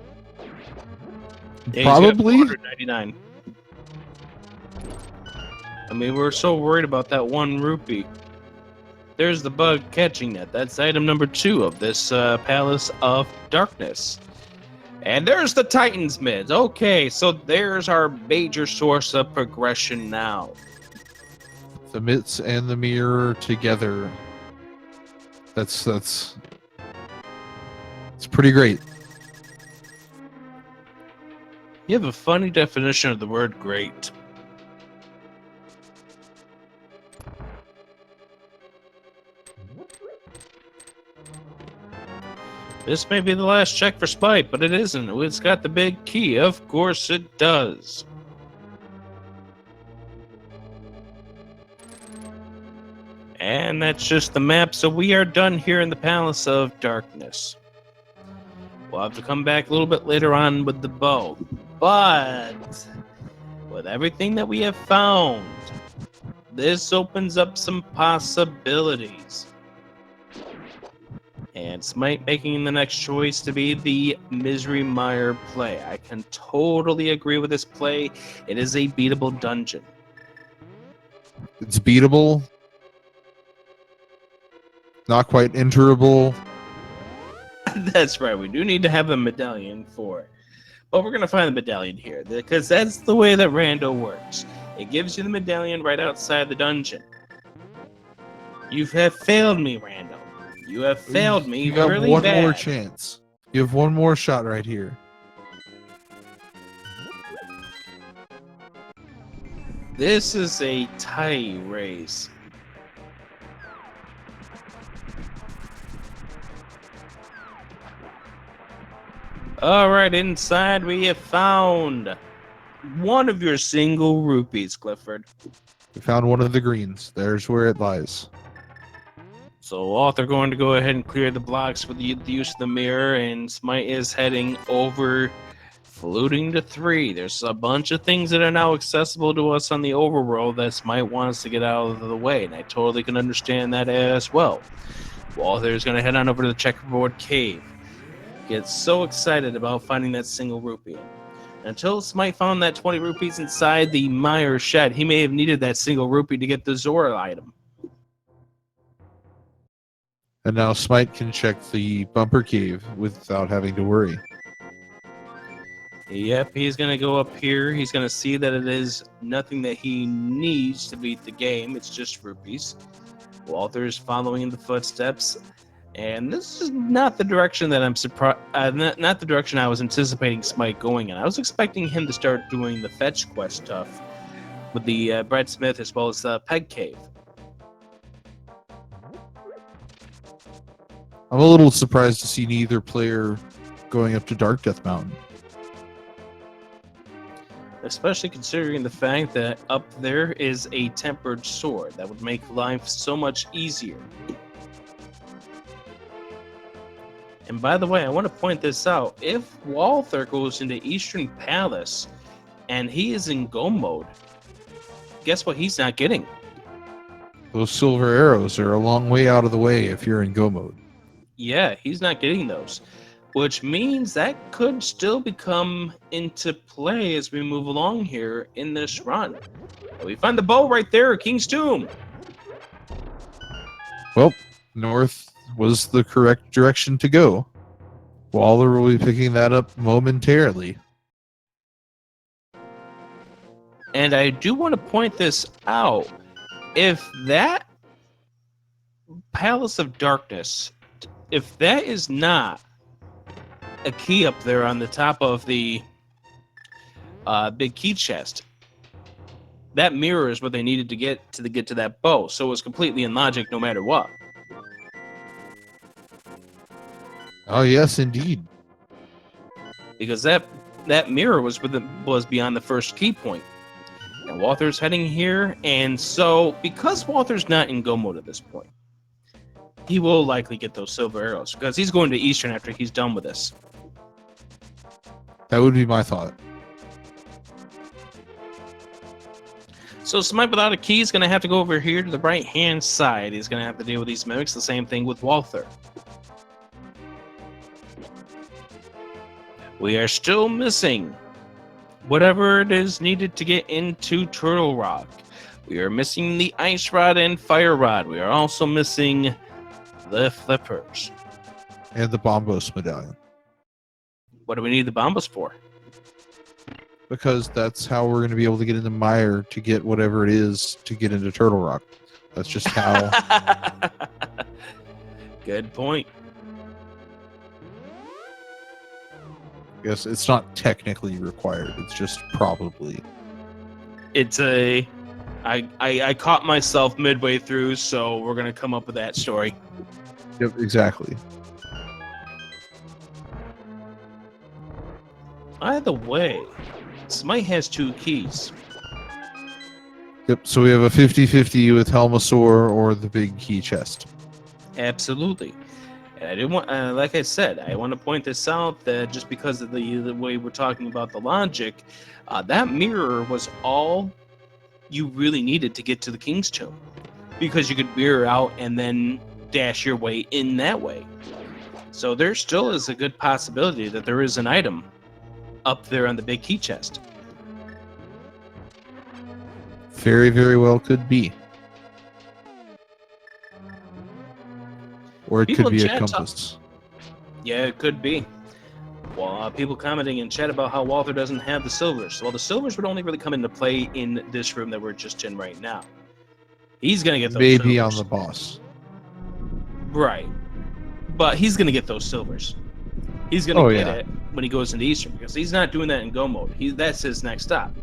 Yeah, Probably. 499. I mean, we're so worried about that 1 rupee. There's the bug catching that. That's item number 2 of this Palace of Darkness. And there's the Titan's mids. Okay, so there's our major source of progression now. The mitts and the mirror together. It's pretty great. You have a funny definition of the word great. This may be the last check for Smight, but it isn't. It's got the big key. Of course it does. And that's just the map, so we are done here in the Palace of Darkness. We'll have to come back a little bit later on with the bow. But with everything that we have found, this opens up some possibilities. And Smight making the next choice to be the Misery Mire play. I can totally agree with this play. It is a beatable dungeon. It's beatable. Not quite enterable. That's right. We do need to have a medallion for it. But we're going to find the medallion here, because that's the way that Rando works. It gives you the medallion right outside the dungeon. You have failed me, Rando. You have failed me You got really one bad. more chance. You have one more shot right here. This is a tie race. Alright, inside we have found one of your single rupees, Clifford. We found one of the greens. There's where it lies. So Author going to go ahead and clear the blocks with the use of the mirror, and Smight is heading over, fluting to 3. There's a bunch of things that are now accessible to us on the overworld that Smight wants to get out of the way, and I totally can understand that as well. Walther is going to head on over to the checkerboard cave. Gets so excited about finding that single rupee. Until Smight found that 20 rupees inside the Meyer shed, he may have needed that single rupee to get the Zora item. And now Smite can check the bumper cave without having to worry. Yep, he's going to go up here. He's going to see that it is nothing that he needs to beat the game. It's just rupees. Walther is following in the footsteps. And this is not the direction that I'm surprised. Not the direction I was anticipating Smite going in. I was expecting him to start doing the fetch quest stuff with the Brett Smith as well as the Peg Cave. I'm a little surprised to see neither player going up to Dark Death Mountain. Especially considering the fact that up there is a tempered sword. That would make life so much easier. And by the way, I want to point this out. If Walther goes into Eastern Palace and he is in Go mode, guess what he's not getting? Those silver arrows are a long way out of the way if you're in Go mode. Yeah, he's not getting those. Which means that could still become into play as we move along here in this run. We find the bow right there, King's Tomb. Well, north was the correct direction to go. Waller will be picking that up momentarily. And I do want to point this out. If that Palace of Darkness, if that is not a key up there on the top of the big key chest, that mirror is what they needed to get to that bow. So it was completely in logic no matter what. Oh yes, indeed. Because that mirror was beyond the first key point. And Walther's heading here, and so because Walther's not in Go mode at this point, he will likely get those silver arrows because he's going to Eastern after he's done with this. That would be my thought. So Smite without a key is going to have to go over here to the right-hand side. He's going to have to deal with these mimics. The same thing with Walther. We are still missing whatever it is needed to get into Turtle Rock. We are missing the Ice Rod and Fire Rod. We are also missing the Flippers. And the Bombos medallion. What do we need the Bombas for? Because that's how we're going to be able to get into Mire to get whatever it is to get into Turtle Rock. That's just how. Good point. Yes, it's not technically required. It's just probably. It's a... I caught myself midway through, so we're going to come up with that story. Yep, exactly. Either way, Smite has 2 keys. Yep, so we have a 50-50 with Helmasaur or the big key chest. Absolutely. And I didn't want, like I said, I want to point this out that just because of the way we're talking about the logic, that mirror was all you really needed to get to the King's Tomb, because you could mirror out and then dash your way in that way. So there still is a good possibility that there is an item up there on the big key chest. Very, very well could be. Or it People could in be a chat compass. Yeah, it could be. Well, people commenting in chat about how Walther doesn't have the silvers. Well, the silvers would only really come into play in this room that we're just in right now. He's going to get those Maybe silvers. on the boss. Right. But he's going to get those silvers. He's going to get it when he goes into Eastern, because he's not doing that in Go mode. That's his next stop.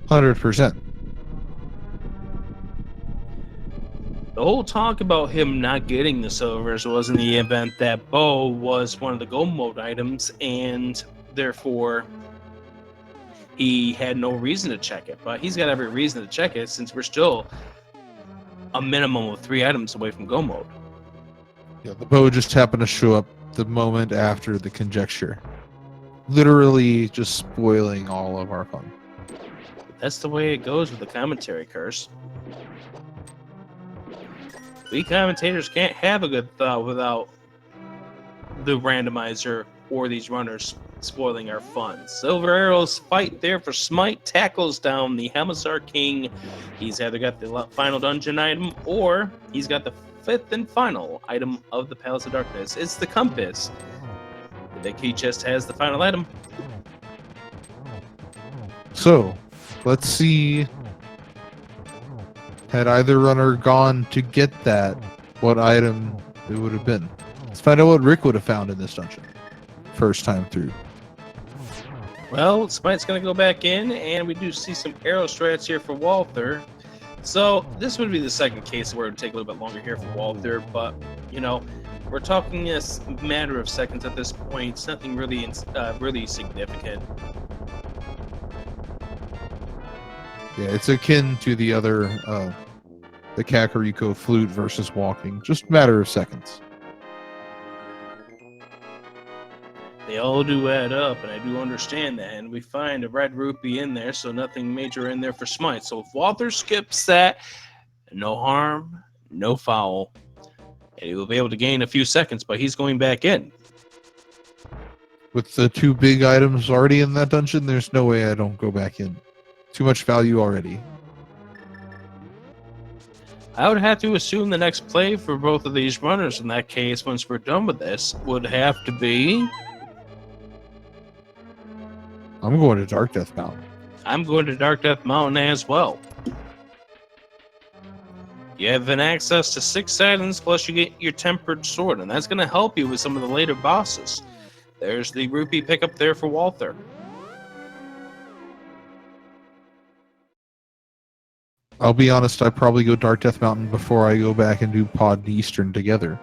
100%. The whole talk about him not getting the silvers was in the event that bow was one of the Go mode items, and therefore he had no reason to check it. But he's got every reason to check it, since we're still a minimum of 3 items away from Go mode. Yeah, the bow just happened to show up the moment after the conjecture. Literally just spoiling all of our fun. That's the way it goes with the commentary curse. We commentators can't have a good thought without the randomizer or these runners spoiling our fun. Silver Arrow's fight there for Smight tackles down the Hamazar King. He's either got the final dungeon item, or he's got the 5th and final item of the Palace of Darkness. It's the compass. The key chest has the final item. So, let's see. Had either runner gone to get that, what item it would have been. Let's find out what Rick would have found in this dungeon. First time through. Well, Smite's going to go back in, and we do see some arrow strats here for Walther. So, this would be the second case where it would take a little bit longer here for Walther, but, you know, we're talking a matter of seconds at this point. It's nothing really, really significant. Yeah, it's akin to the other, the Kakariko flute versus walking. Just a matter of seconds. They all do add up, and I do understand that. And we find a red rupee in there, so nothing major in there for Smight. So if Walther skips that, no harm, no foul. And he will be able to gain a few seconds, but he's going back in. With the 2 big items already in that dungeon, there's no way I don't go back in. Too much value already. I would have to assume the next play for both of these runners in that case, once we're done with this, would have to be... I'm going to Dark Death Mountain. I'm going to Dark Death Mountain as well. You have an access to 6 items, plus you get your Tempered Sword, and that's going to help you with some of the later bosses. There's the rupee pickup there for Walther. I'll be honest, I probably go Dark Death Mountain before I go back and do Pod and Eastern together.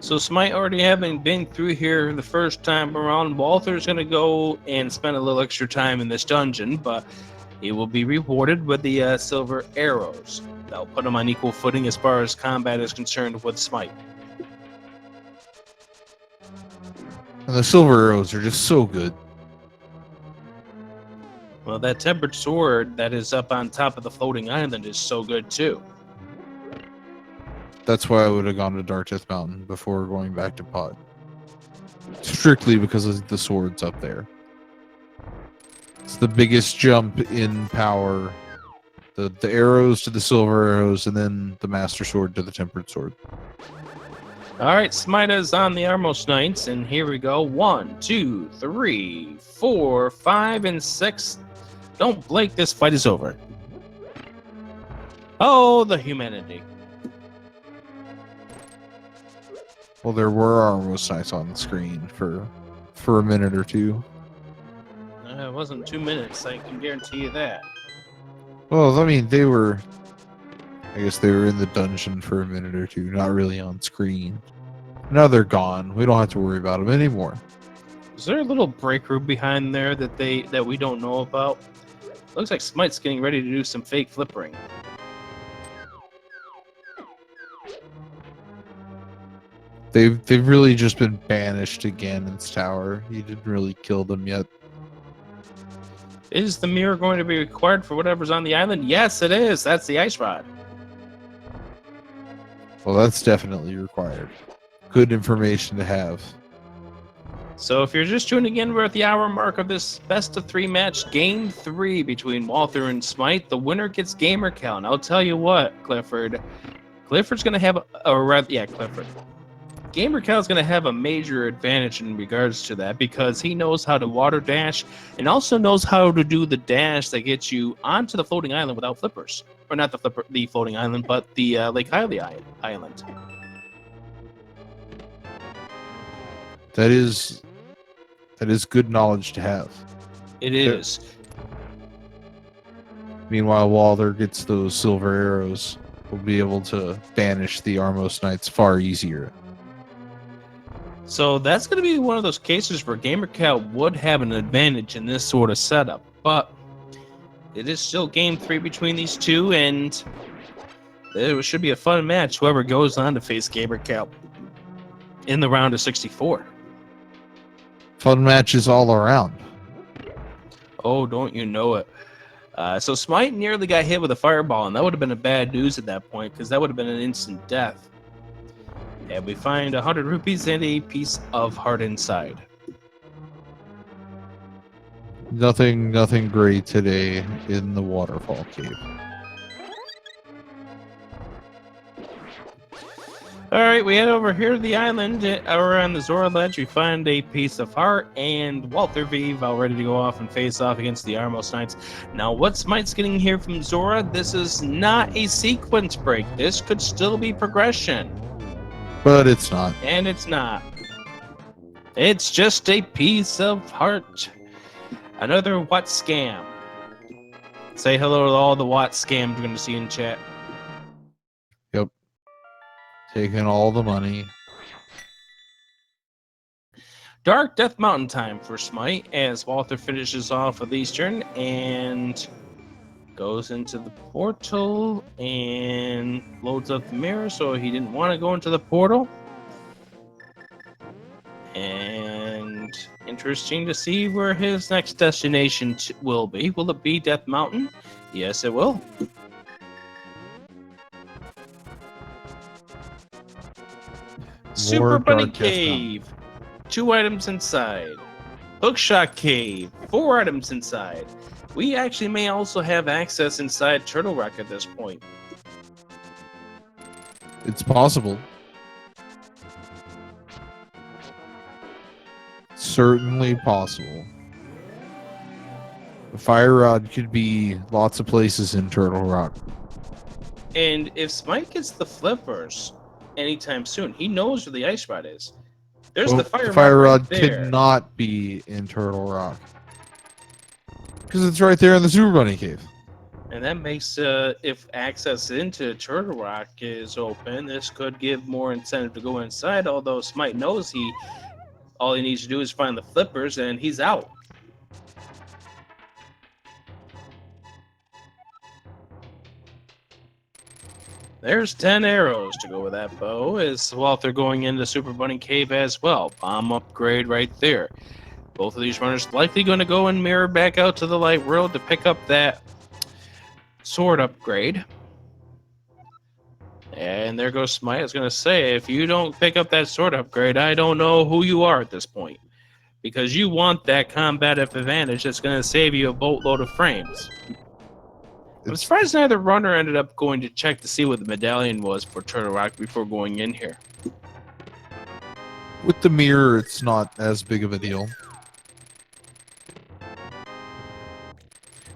So Smight already having been through here the first time around, Walther's going to go and spend a little extra time in this dungeon, but he will be rewarded with the silver arrows. That'll put him on equal footing as far as combat is concerned with Smight. And the silver arrows are just so good. Well, that Tempered Sword that is up on top of the floating island is so good too. That's why I would have gone to Dark Death Mountain before going back to Pod. Strictly because of the swords up there. It's the biggest jump in power. The arrows to the silver arrows, and then the Master Sword to the Tempered Sword. All right, Smight is on the Armos Knights, and here we go. 1, 2, 3, 4, 5, and 6. Don't blink, this fight is over. Oh, the humanity. Well, there were Armos Knights on the screen for a minute or two. It wasn't 2 minutes, I can guarantee you that. Well, I mean, they were... I guess they were in the dungeon for a minute or two, not really on screen. Now they're gone. We don't have to worry about them anymore. Is there a little break room behind there that we don't know about? Looks like Smite's getting ready to do some fake flippering. They've really just been banished to Ganon's tower. He didn't really kill them yet. Is the mirror going to be required for whatever's on the island? Yes, it is. That's the ice rod. Well, that's definitely required. Good information to have. So if you're just tuning in, we're at the hour mark of this best of 3 match, game 3 between Walther and Smight. The winner gets gamer count. And I'll tell you what, Clifford's going to have Clifford. Gamer Cal's going to have a major advantage in regards to that because he knows how to water dash and also knows how to do the dash that gets you onto the floating island without flippers. Or not the floating island, but the Lake Hylia island. That is good knowledge to have. It is. Meanwhile, Walther gets those silver arrows, we'll be able to banish the Armos Knights far easier. So that's going to be one of those cases where GamerCal would have an advantage in this sort of setup, but it is still game 3 between these two, and it should be a fun match, whoever goes on to face GamerCal in the round of 64. Fun matches all around. Oh, don't you know it. So Smight nearly got hit with a fireball, and that would have been a bad news at that point, because that would have been an instant death. And we find 100 rupees and a piece of heart inside. Nothing great today in the waterfall cave. Alright, we head over here to the island. Over on the Zora ledge, we find a piece of heart, and WaltherIV all ready to go off and face off against the Armos Knights. Now, what Smite's getting here from Zora, this is not a sequence break. This could still be progression. But it's not. And it's not. It's just a piece of heart. Another what scam. Say hello to all the what scams we're going to see in chat. Yep. Taking all the money. Dark Death Mountain time for Smight as Walther finishes off with Eastern and goes into the portal and loads up the mirror, so he didn't want to go into the portal. And interesting to see where his next destination will be. Will it be Death Mountain? Yes, it will. Super Bunny Cave. 2 items inside. Hookshot Cave. 4 items inside. We actually may also have access inside Turtle Rock at this point. It's possible. Certainly possible. The fire rod could be lots of places in Turtle Rock. And if Smight gets the flippers anytime soon, he knows where the ice rod is. There's the fire rod right could not be in Turtle Rock. Because it's right there in the Super Bunny Cave. And that makes, if access into Turtle Rock is open, this could give more incentive to go inside, although Smight knows all he needs to do is find the flippers, and he's out. There's 10 arrows to go with that bow, as Walther going into Super Bunny Cave as well. Bomb upgrade right there. Both of these runners likely going to go and mirror back out to the light world to pick up that sword upgrade. And there goes Smight. I was going to say, if you don't pick up that sword upgrade, I don't know who you are at this point. Because you want that combative advantage that's going to save you a boatload of frames. I'm surprised neither runner ended up going to check to see what the medallion was for Turtle Rock before going in here. With the mirror, it's not as big of a deal.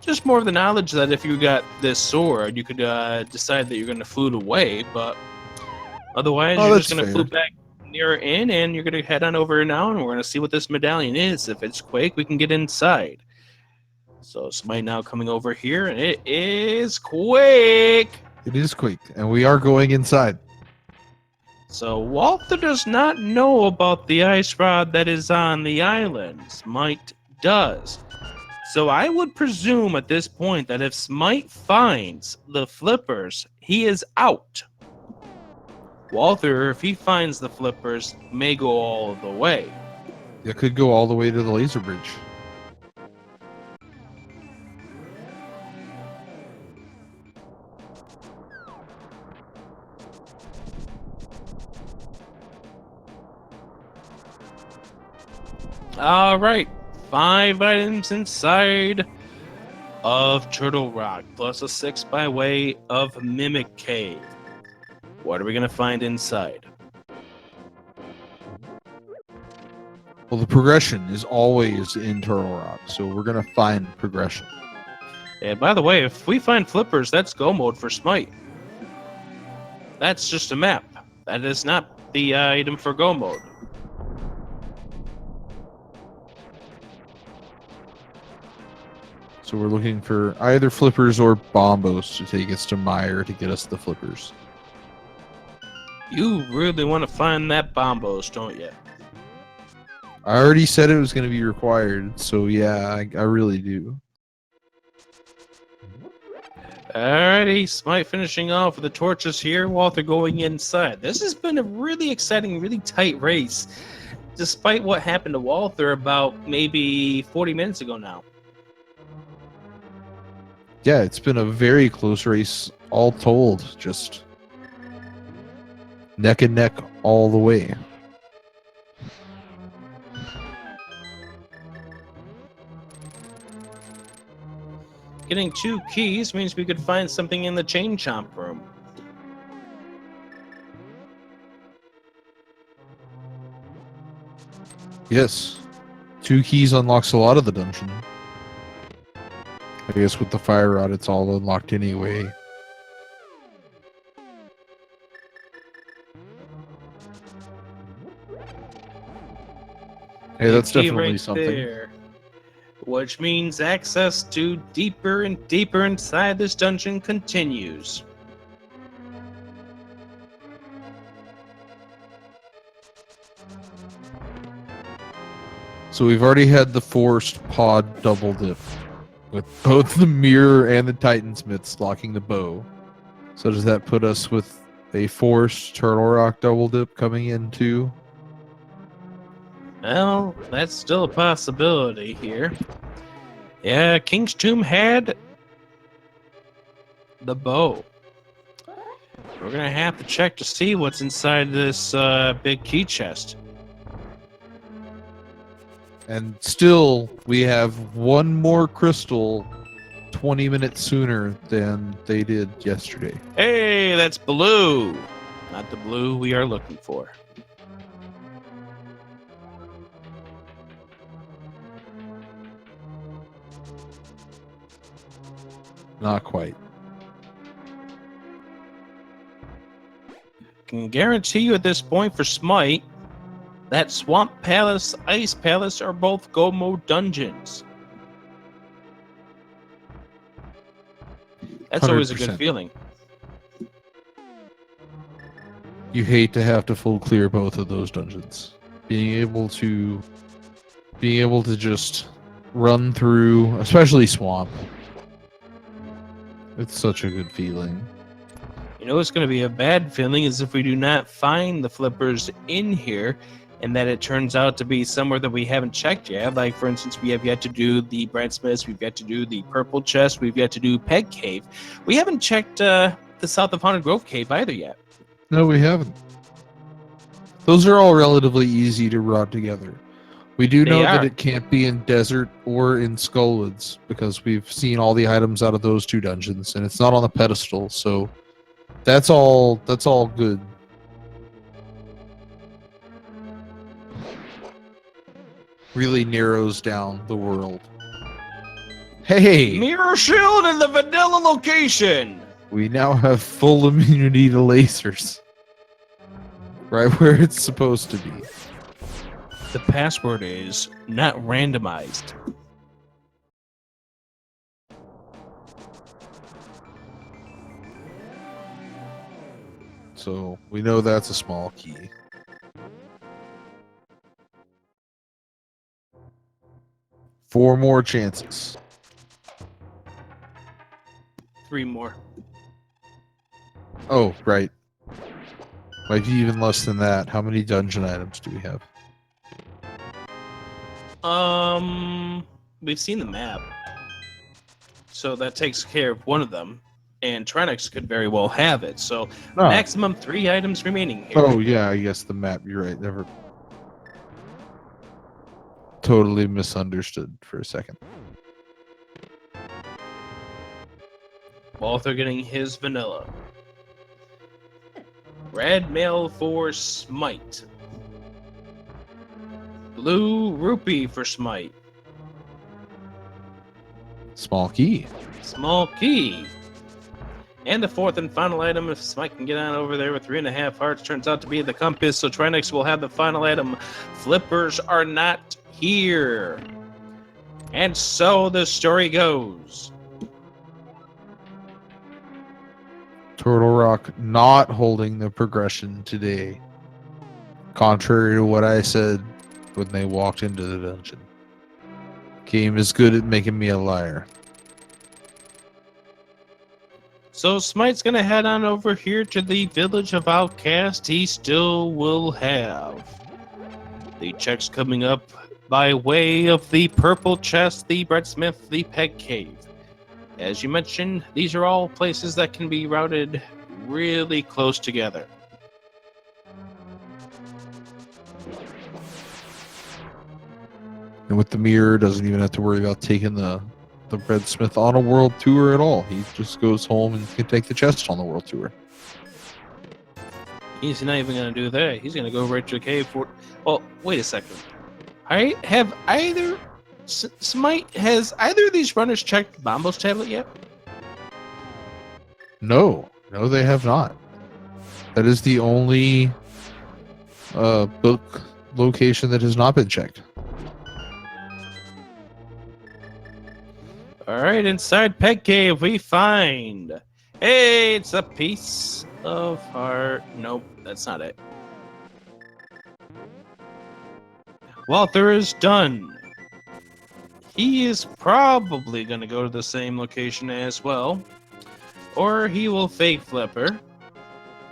Just more of the knowledge that if you got this sword, you could decide that you're going to flute away, but otherwise you're just going to flute back nearer in, and you're going to head on over now, and we're going to see what this medallion is. If it's Quake, we can get inside. So Smight now coming over here, and it is Quake! It is Quake, and we are going inside. So Walther does not know about the ice rod that is on the island. Smight does. So I would presume at this point that if Smight finds the flippers, he is out. Walther, if he finds the flippers, may go all the way. It could go all the way to the laser bridge. All right, 5 items inside of Turtle Rock, plus a 6 by way of Mimic Cave. What are we gonna find inside? Well, the progression is always in Turtle Rock, so we're gonna find progression. And by the way, if we find flippers, that's go mode for Smight. That's just a map. That is not the item for go mode. So we're looking for either flippers or bombos to take us to Meyer to get us the flippers. You really want to find that bombos, don't you? I already said it was going to be required, so yeah, I really do. Alrighty, Smite finishing off with the torches here. Walther going inside. This has been a really exciting, really tight race, despite what happened to Walther about maybe 40 minutes ago now. Yeah, it's been a very close race, all told. Just neck and neck all the way. Getting 2 keys means we could find something in the chain chomp room. Yes. 2 keys unlocks a lot of the dungeon. I guess with the fire rod, it's all unlocked anyway. Hey, that's Key definitely right something. there, which means access to deeper and deeper inside this dungeon continues. So we've already had the forced pod double dip, with both the mirror and the Titansmiths locking the bow. So does that put us with a forced Turtle Rock double dip coming in too? Well, that's still a possibility here. Yeah, King's Tomb had the bow. We're gonna have to check to see what's inside this big key chest. And still, we have one more crystal 20 minutes sooner than they did yesterday. Hey, that's blue. Not the blue we are looking for. Not quite. Can guarantee you at this point for Smite that Swamp Palace, Ice Palace are both go mode dungeons. That's always a good 100%. feeling. You hate to have to full clear both of those dungeons. Being able to just run through, especially Swamp. It's such a good feeling. You know what's going to be a bad feeling is if we do not find the flippers in here and that it turns out to be somewhere that we haven't checked yet. Like, for instance, we have yet to do the Brandsmiths, we've yet to do the Purple Chest, we've yet to do Peg Cave. We haven't checked the South of Haunted Grove Cave either yet. No, we haven't. Those are all relatively easy to run together. We do know that it can't be in Desert or in Skullwoods because we've seen all the items out of those 2 dungeons, and it's not on the pedestal, so that's all good. Really narrows down the world. Hey! Mirror Shield in the vanilla location! We now have full immunity to lasers. Right where it's supposed to be. The password is not randomized. So we know that's a small key. Four more chances. 3 more. Oh, right. Might be even less than that. How many dungeon items do we have? We've seen the map. So that takes care of one of them. And Trinix could very well have it. So maximum 3 items remaining here. Oh, yeah, I guess the map. You're right. Never. totally misunderstood for a second. Walther getting his vanilla. Red mail for Smight. Blue rupee for Smight. Small key. Small key. And the fourth and final item, if Smight can get on over there with 3.5 hearts, turns out to be the compass. So Trinex will have the final item. Flippers are not here. And so the story goes. Turtle Rock not holding the progression today. Contrary to what I said when they walked into the dungeon. Game is good at making me a liar. So Smite's gonna head on over here to the village of Outcast. He still will have the checks coming up by way of the purple chest, the breadsmith, the peg cave. As you mentioned, these are all places that can be routed really close together. And with the mirror, doesn't even have to worry about taking the breadsmith on a world tour at all. He just goes home and can take the chest on the world tour. He's not even going to do that. He's going to go right to the cave for... Well, wait a second. Have either... Smite, has either of these runners checked Bombo's tablet yet? No, they have not. That is the only book location that has not been checked. Alright, inside Peg Cave we find... Hey, it's a piece of heart. Nope, that's not it. Walther is done. He is probably going to go to the same location as well. Or he will fake flipper.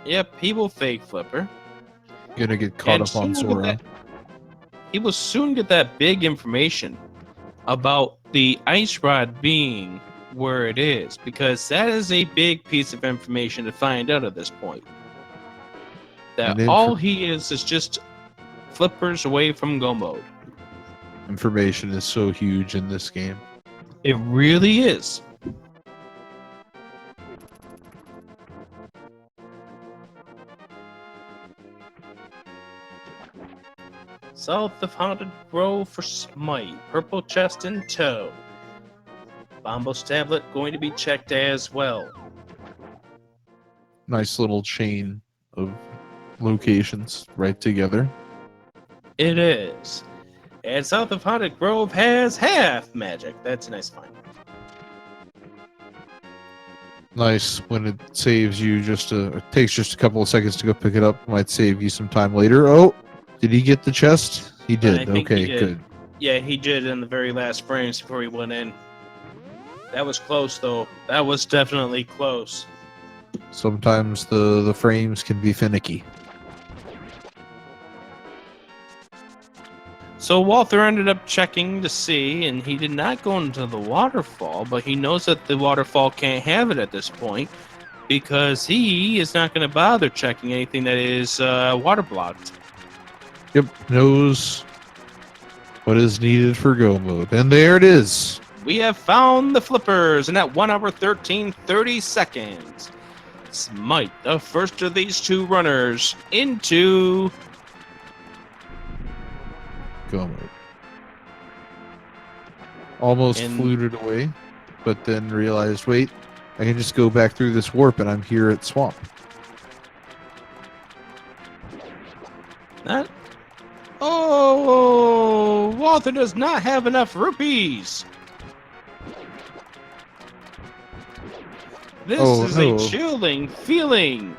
Yep, he will fake flipper. Gonna get caught up on Zora. He will soon get that big information about the ice rod being where it is, because that is a big piece of information to find out at this point. That all he is just flippers away from go mode. Information is so huge in this game. It really is. South of Haunted Grove for Smight. Purple chest in tow. Bombo's tablet going to be checked as well. Nice little chain of locations right together. It is. And South of Haunted Grove has half magic. That's a nice find. Nice when it saves you it takes just a couple of seconds to go pick it up. Might save you some time later. Oh, did he get the chest? He did. Okay, good. Yeah, he did in the very last frames before he went in. That was close, though. That was definitely close. Sometimes the frames can be finicky. So Walther ended up checking to see, and he did not go into the waterfall, but he knows that the waterfall can't have it at this point because he is not going to bother checking anything that is water blocked. Yep, knows what is needed for go mode. And there it is. We have found the flippers, and at 1 hour 13:30 seconds, Smight, the first of these two runners, into go mode. Almost fluted away, but then realized, wait, I can just go back through this warp and I'm here at Swamp. That. Oh, Walther does not have enough rupees. This is a chilling feeling.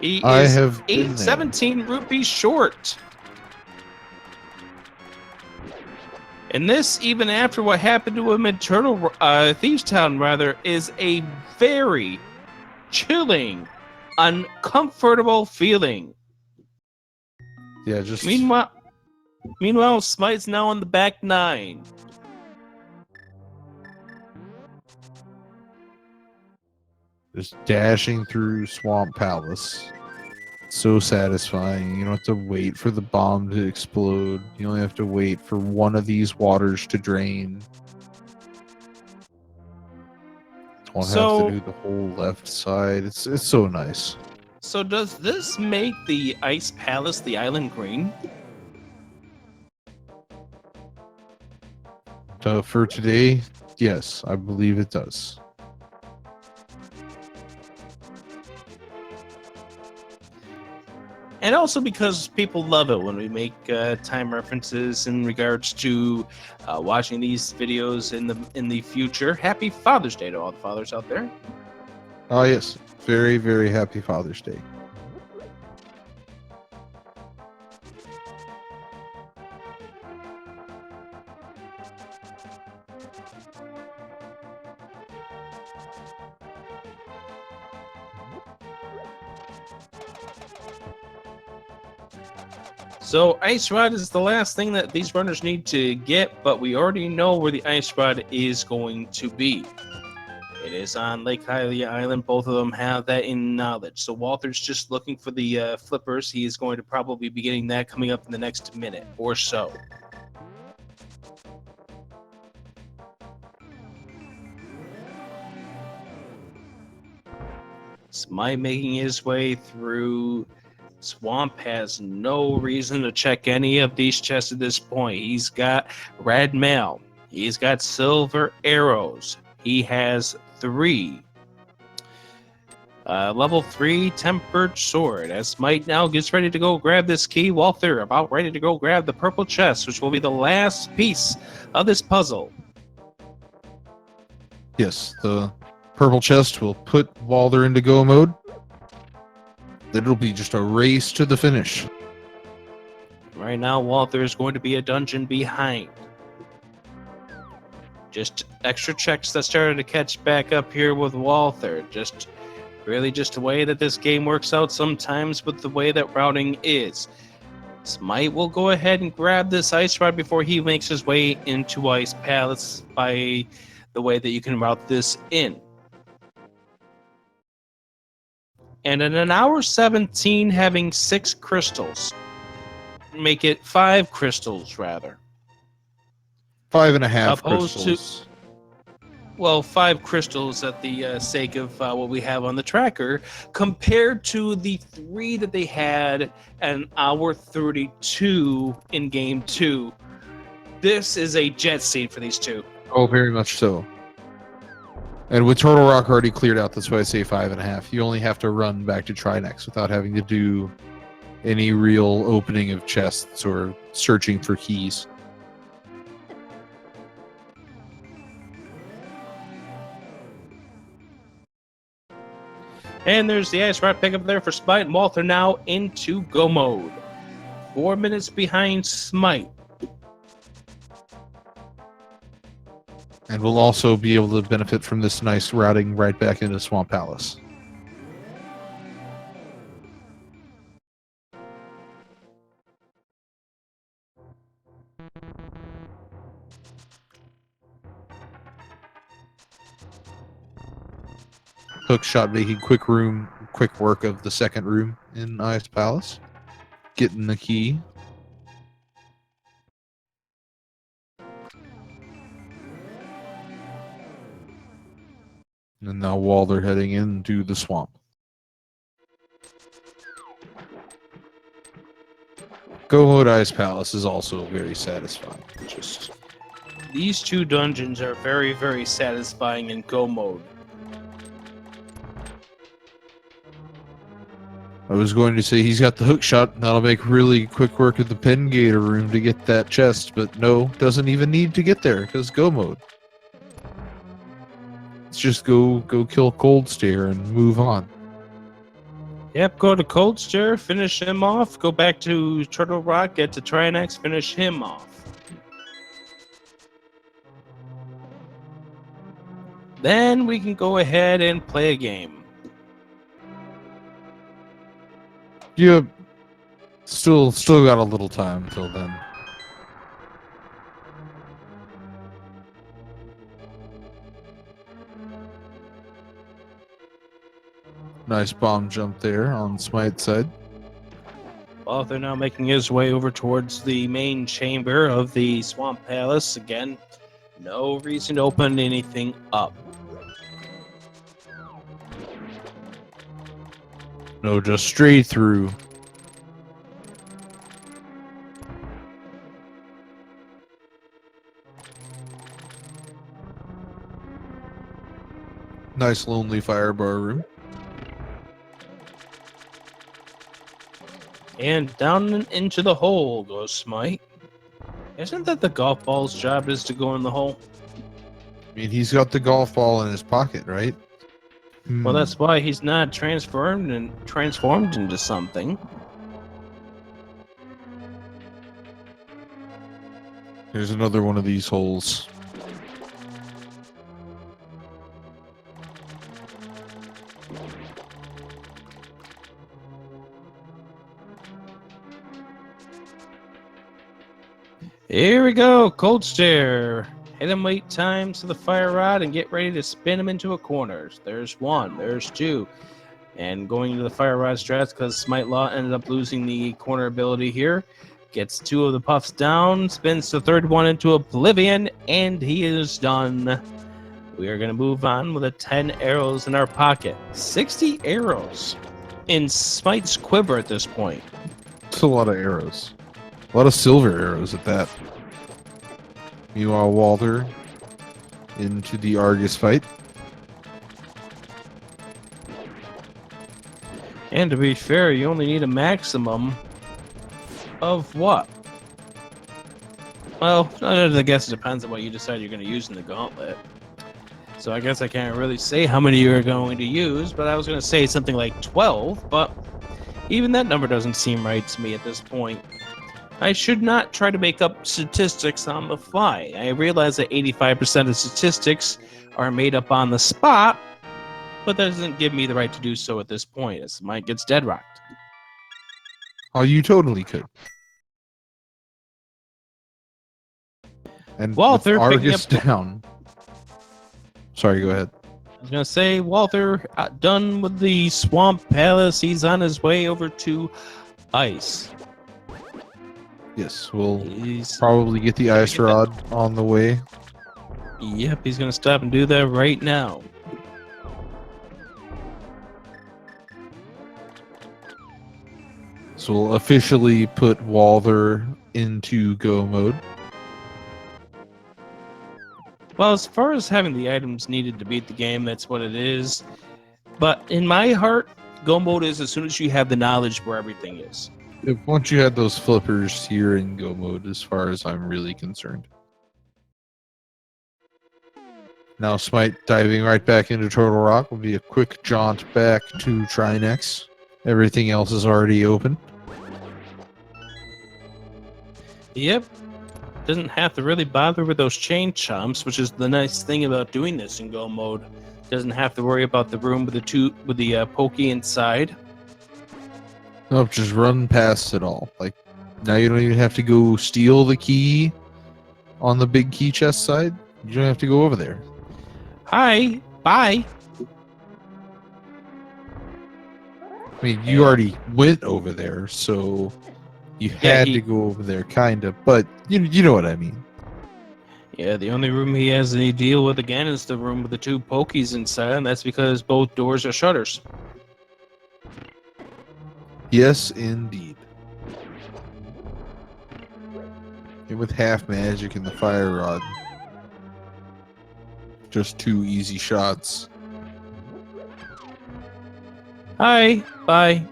He is 17 rupees short. And this, even after what happened to him in Thieves Town, rather, is a very chilling, uncomfortable feeling. Yeah, just... Meanwhile, Smite's now on the back 9. Just dashing through Swamp Palace. So satisfying. You don't have to wait for the bomb to explode. You only have to wait for one of these waters to drain. Don't have to So, do the whole left side. It's so nice. so does this make the Ice Palace the island green? For today, yes, I believe it does. And also because people love it when we make time references in regards to watching these videos in the future. Happy Father's Day to all the fathers out there. Oh yes, very, very happy Father's Day. So Ice Rod is the last thing that these runners need to get, but we already know where the Ice Rod is going to be. It is on Lake Hylia Island. Both of them have that in knowledge. So Walther's just looking for the flippers. He is going to probably be getting that coming up in the next minute or so. Smight making his way through. Swamp has no reason to check any of these chests at this point. He's got red mail. He's got silver arrows. He has 3. Level 3 tempered sword. As Smight now gets ready to go grab this key, Walther about ready to go grab the purple chest, which will be the last piece of this puzzle. Yes, the purple chest will put Walther into go mode. It'll be just a race to the finish. Right now, Walther is going to be a dungeon behind. Just extra checks that started to catch back up here with Walther. Just really just the way that this game works out sometimes with the way that routing is. Smight will go ahead and grab this ice rod before he makes his way into Ice Palace by the way that you can route this in. And in an hour 17, having 6 crystals. Make it 5 crystals, rather. 5.5 Opposed crystals. Well, 5 crystals at the sake of what we have on the tracker, compared to the 3 that they had at an hour 32 in game 2. This is a jet scene for these two. Oh, very much so. And with Turtle Rock already cleared out, that's why I say 5.5. You only have to run back to Trinex without having to do any real opening of chests or searching for keys. And there's the ice rod pickup there for Smight, and Walther now into go mode. 4 minutes behind Smight. And we'll also be able to benefit from this nice routing right back into Swamp Palace. Hookshot making quick work of the second room in Ice Palace. Getting the key. And now Walther heading into the swamp. Go mode Ice Palace is also very satisfying. Just These 2 dungeons are very, very satisfying in go mode. I was going to say he's got the hook shot. That'll make really quick work of the Pen Gator room to get that chest, but no, doesn't even need to get there because go mode. Let's just go kill Cold Stare and move on. Yep, go to Cold Stare, finish him off, go back to Turtle Rock, get to Trinex, finish him off. Then we can go ahead and play a game. Yep. Still got a little time until then. Nice bomb jump there on Smite's side. Walther now making his way over towards the main chamber of the Swamp Palace. Again, no reason to open anything up. No, just straight through. Nice lonely fire bar room. And down and into the hole goes Smight. Isn't that the golf ball's job is to go in the hole? I mean, he's got the golf ball in his pocket, right? Well, that's why he's not transformed into something. There's another one of these holes. Here we go, cold stare. Hit him 8 times to the fire rod and get ready to spin him into a corner. There's 1, there's 2. And going into the fire rod strats because Smite Law ended up losing the corner ability here. Gets 2 of the puffs down, spins the 3rd one into oblivion, and he is done. We are going to move on with 10 arrows in our pocket. 60 arrows in Smite's quiver at this point. It's a lot of arrows. A lot of silver arrows at that. Meanwhile, Walther into the Argus fight. And to be fair, you only need a maximum of what? Well, I guess it depends on what you decide you're going to use in the gauntlet. So I guess I can't really say how many you're going to use, but I was going to say something like 12, but even that number doesn't seem right to me at this point. I should not try to make up statistics on the fly. I realize that 85% of statistics are made up on the spot, but that doesn't give me the right to do so at this point, as Mike gets dead rocked. Oh, you totally could. And Walther with Argus picking up... down. Sorry, go ahead. I was going to say, Walther, done with the Swamp Palace. He's on his way over to Ice. Yes, we'll He's probably get the ice rod on the way. Yep, he's going to stop and do that right now. So we'll officially put Walther into go mode. Well, as far as having the items needed to beat the game, that's what it is. But in my heart, go mode is as soon as you have the knowledge where everything is. Once you had those flippers, you're in go mode as far as I'm really concerned. Now Smite diving right back into Turtle Rock will be a quick jaunt back to Trinex. Everything else is already open. Yep. Doesn't have to really bother with those chain chomps, which is the nice thing about doing this in go mode. Doesn't have to worry about the room with the pokey inside. Nope, just run past it all. Like, now you don't even have to go steal the key on the big key chest side. You don't have to go over there. Hi, bye. I mean, you already went over there, so you had to go over there, kind of. But you know what I mean. Yeah, the only room he has to deal with again is the room with the 2 pokies inside, and that's because both doors are shutters. Yes, indeed. And with half magic and the fire rod. Just 2 easy shots. Hi, bye.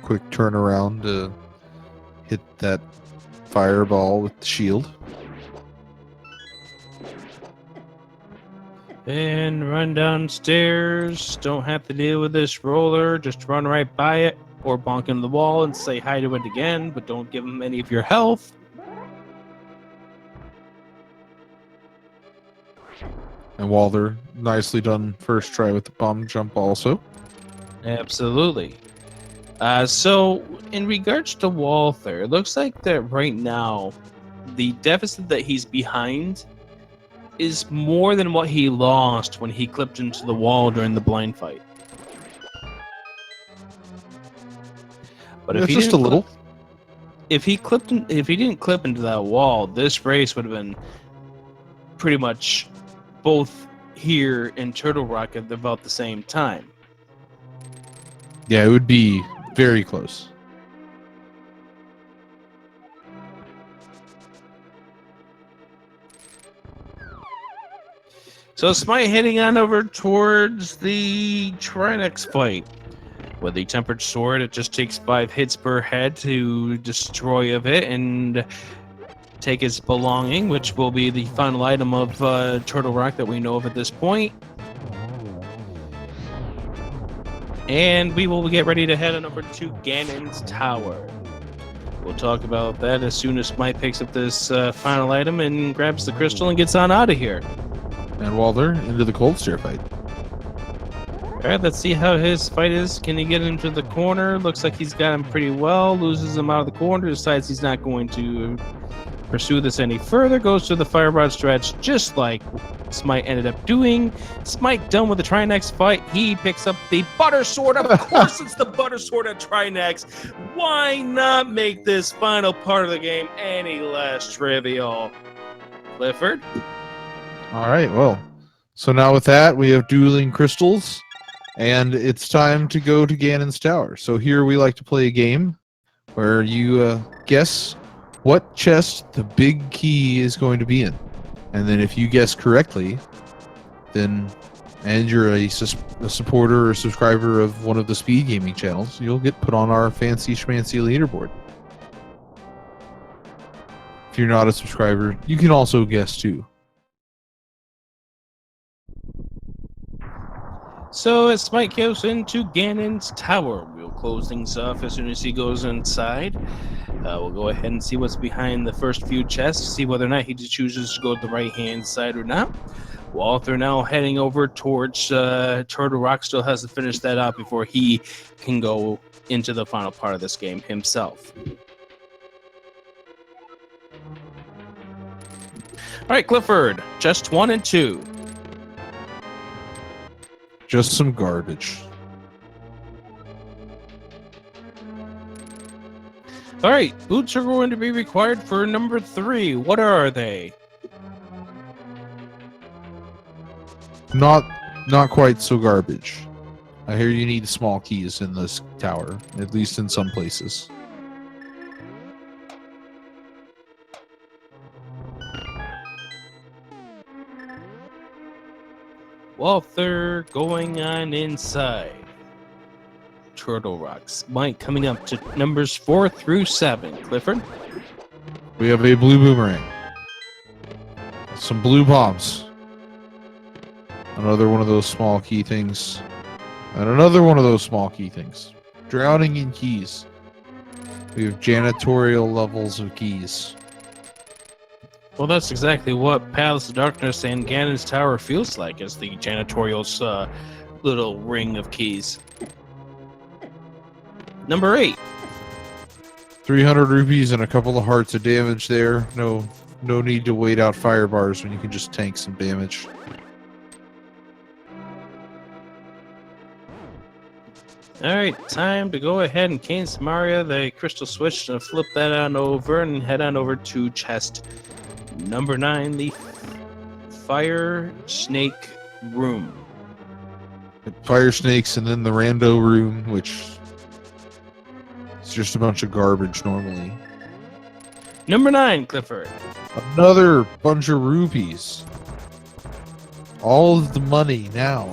Quick turnaround to hit that fireball with the shield. And run downstairs. Don't have to deal with this roller. Just run right by it or bonk into the wall and say hi to it again, but don't give him any of your health. And Walther, nicely done first try with the bomb jump also. Absolutely. So, in regards to Walther, it looks like that right now, the deficit that he's behind is more than what he lost when he clipped into the wall during the blind fight. But That's just a little. if he didn't clip into that wall, this race would have been pretty much both here in Turtle Rock at about the same time. Yeah, it would be very close. So Smight heading on over towards the Trinex fight. With the tempered sword, it just takes 5 hits per head to destroy of it and take its belonging, which will be the final item of Turtle Rock that we know of at this point. And we will get ready to head on over to Ganon's Tower. We'll talk about that as soon as Smight picks up this final item and grabs the crystal and gets on out of here. And Walther into the cold stare fight. All right, let's see how his fight is. Can he get into the corner? Looks like he's got him pretty well. Loses him out of the corner. Decides he's not going to pursue this any further. Goes to the fire rod stretch, just like Smight ended up doing. Smight done with the Trinex fight. He picks up the butter sword. Of course, it's the butter sword at Trinex. Why not make this final part of the game any less trivial? Clifford? All right, well, so now with that, we have dueling crystals, and it's time to go to Ganon's Tower. So here we like to play a game where you guess what chest the big key is going to be in. And then if you guess correctly, then, and you're a supporter or subscriber of one of the speed gaming channels, you'll get put on our fancy schmancy leaderboard. If you're not a subscriber, you can also guess too. So as Smight goes into Ganon's Tower, we'll close things off as soon as he goes inside. We'll go ahead and see what's behind the first few chests, see whether or not he chooses to go to the right-hand side or not. Walther now heading over towards Turtle Rock, still has to finish that out before he can go into the final part of this game himself. All right, Clifford, chest 1 and 2. Just some garbage. All right, boots are going to be required for number 3. What are they? Not quite so garbage. I hear you need small keys in this tower, at least in some places. Walther going on inside. Turtle Rocks. Mike coming up to numbers 4 through 7. Clifford? We have a blue boomerang. Some blue bombs. Another one of those small key things. And another one of those small key things. Drowning in keys. We have janitorial levels of keys. Well, that's exactly what Paths of Darkness and Ganon's Tower feels like, as the janitorial's little ring of keys. Number 8. 300 rupees and a couple of hearts of damage there. No need to wait out fire bars when you can just tank some damage. Alright, time to go ahead and cane Samaria the crystal switch and flip that on over and head on over to chest number 9, the Fire Snake Room. Fire snakes and then the rando room, which is just a bunch of garbage normally. Number 9, Clifford. Another bunch of rupees. All of the money now.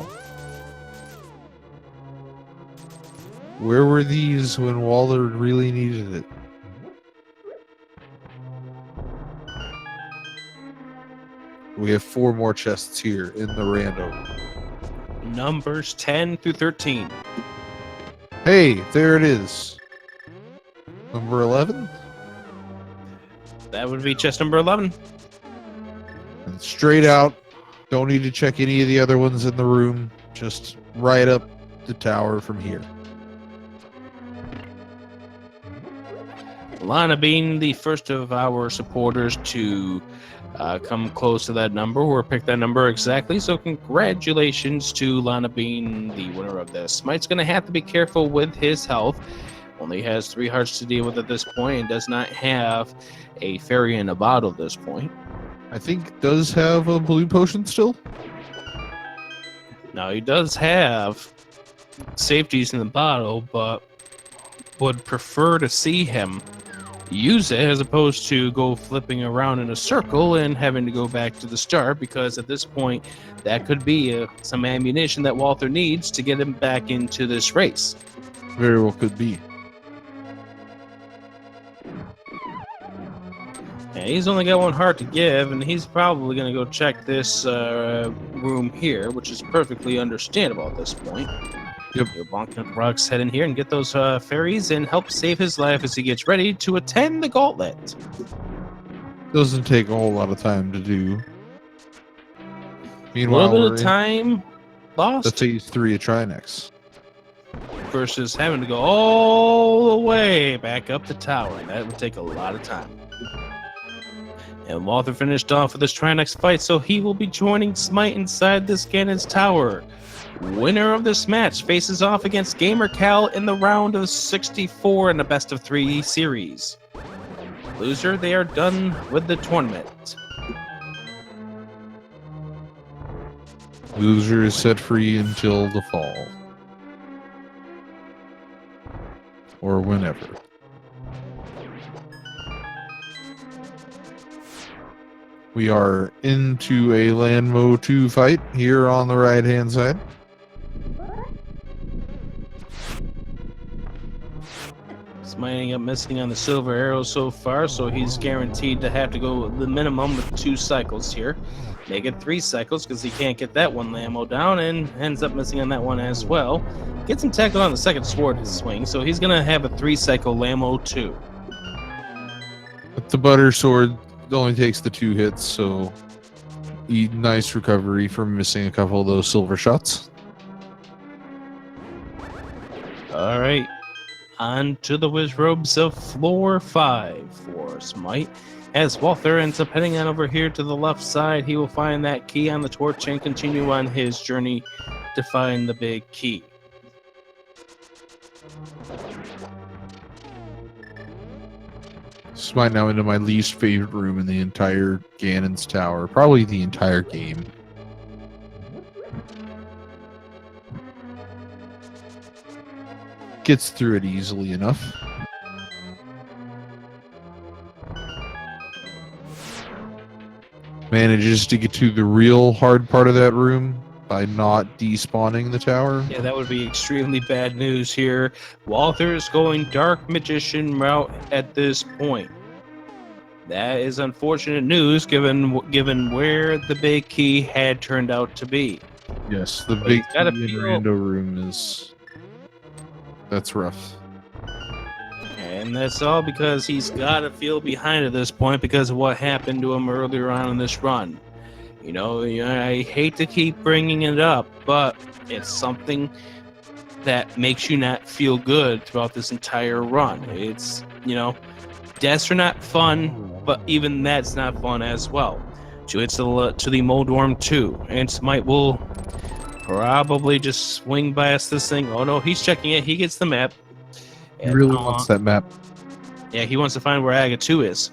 Where were these when Walther really needed it? We have 4 more chests here in the rando. Numbers 10 through 13. Hey, there it is. Number 11? That would be chest number 11. And straight out. Don't need to check any of the other ones in the room. Just right up the tower from here. Lana being the first of our supporters to come close to that number or pick that number exactly. So congratulations to Lana being the winner of this. Smite's going to have to be careful with his health, Only has 3 hearts to deal with at this point and does not have a fairy in a bottle at this point. I think does have a blue potion still. Now he does have safeties in the bottle, but would prefer to see him use it as opposed to go flipping around in a circle and having to go back to the start, because at this point that could be some ammunition that Walther needs to get him back into this race. Very well could be. And he's only got 1 heart to give, and he's probably going to go check this room here, which is perfectly understandable at this point. Yep. Brock's head in here and get those fairies and help save his life as he gets ready to attend the gauntlet. Doesn't take a whole lot of time to do. A Meanwhile, little bit of time lost. the phase 3 of Trinex. Versus having to go all the way back up the tower. That would take a lot of time. And Walther finished off with this Trinex fight, so he will be joining Smight inside this Ganon's tower. Winner of this match faces off against Gamer Cal in the round of 64 in the best of 3 series. Loser, they are done with the tournament. Loser is set free until the fall. Or whenever. We are into a Landmo 2 fight here on the right hand side. Smiting up missing on the silver arrow so far, so he's guaranteed to have to go the minimum with 2 cycles here. Make it 3 cycles because he can't get that one Lammo down and ends up missing on that one as well. Gets him tackled on the second sword swing, so he's going to have a 3 cycle Lammo 2. But the butter sword only takes the 2 hits, so nice recovery from missing a couple of those silver shots. All right. On to the Wizrobes of floor 5 for Smight. As Walther ends up heading on over here to the left side, he will find that key on the torch and continue on his journey to find the big key. Smight now into my least favorite room in the entire Ganon's Tower. Probably the entire game. Gets through it easily enough. Manages to get to the real hard part of that room by not despawning the tower. Yeah, that would be extremely bad news here. Walther is going Dark Magician route at this point. That is unfortunate news given where the big key had turned out to be. Yes, the big key gotta in feel- Rando room is... That's rough. And that's all because he's got to feel behind at this point because of what happened to him earlier on in this run. You know, I hate to keep bringing it up, but it's something that makes you not feel good throughout this entire run. It's, you know, deaths are not fun, but even that's not fun as well. So it's to the Moldworm 2, and Smight will probably just swing past this thing. Oh no, he's checking it. He gets the map. He really wants that map. Yeah, he wants to find where Aga 2 is.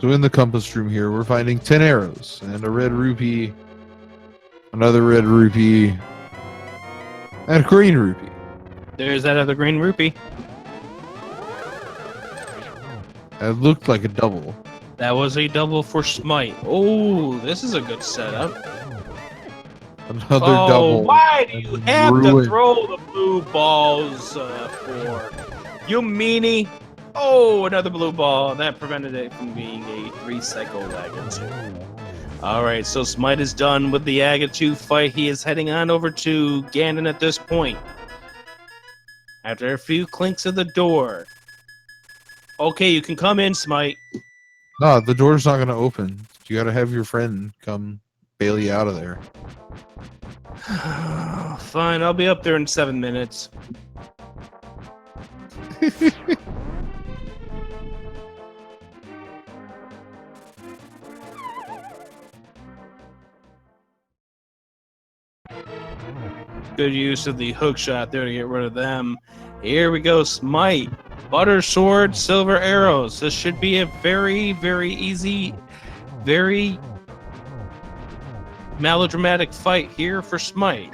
So in the compass room here, we're finding 10 arrows and a red rupee, another red rupee, and a green rupee. There's that other green rupee. It looked like a double. That was a double for Smight. Oh, this is a good setup. Another double. Why do you have to Ruined. throw the blue balls for? You meanie. Oh, another blue ball. That prevented it from being a 3-cycle Aga 2. Alright, so Smight is done with the Aga 2 fight. He is heading on over to Ganon at this point. After a few clinks of the door. Okay, you can come in, Smight. No, the door's not going to open. You got to have your friend come bail you out of there. Fine, I'll be up there in 7 minutes. Good use of the hook shot there to get rid of them. Here we go, Smight. Butter sword, silver arrows. This should be a very, very easy, very melodramatic fight here for Smight.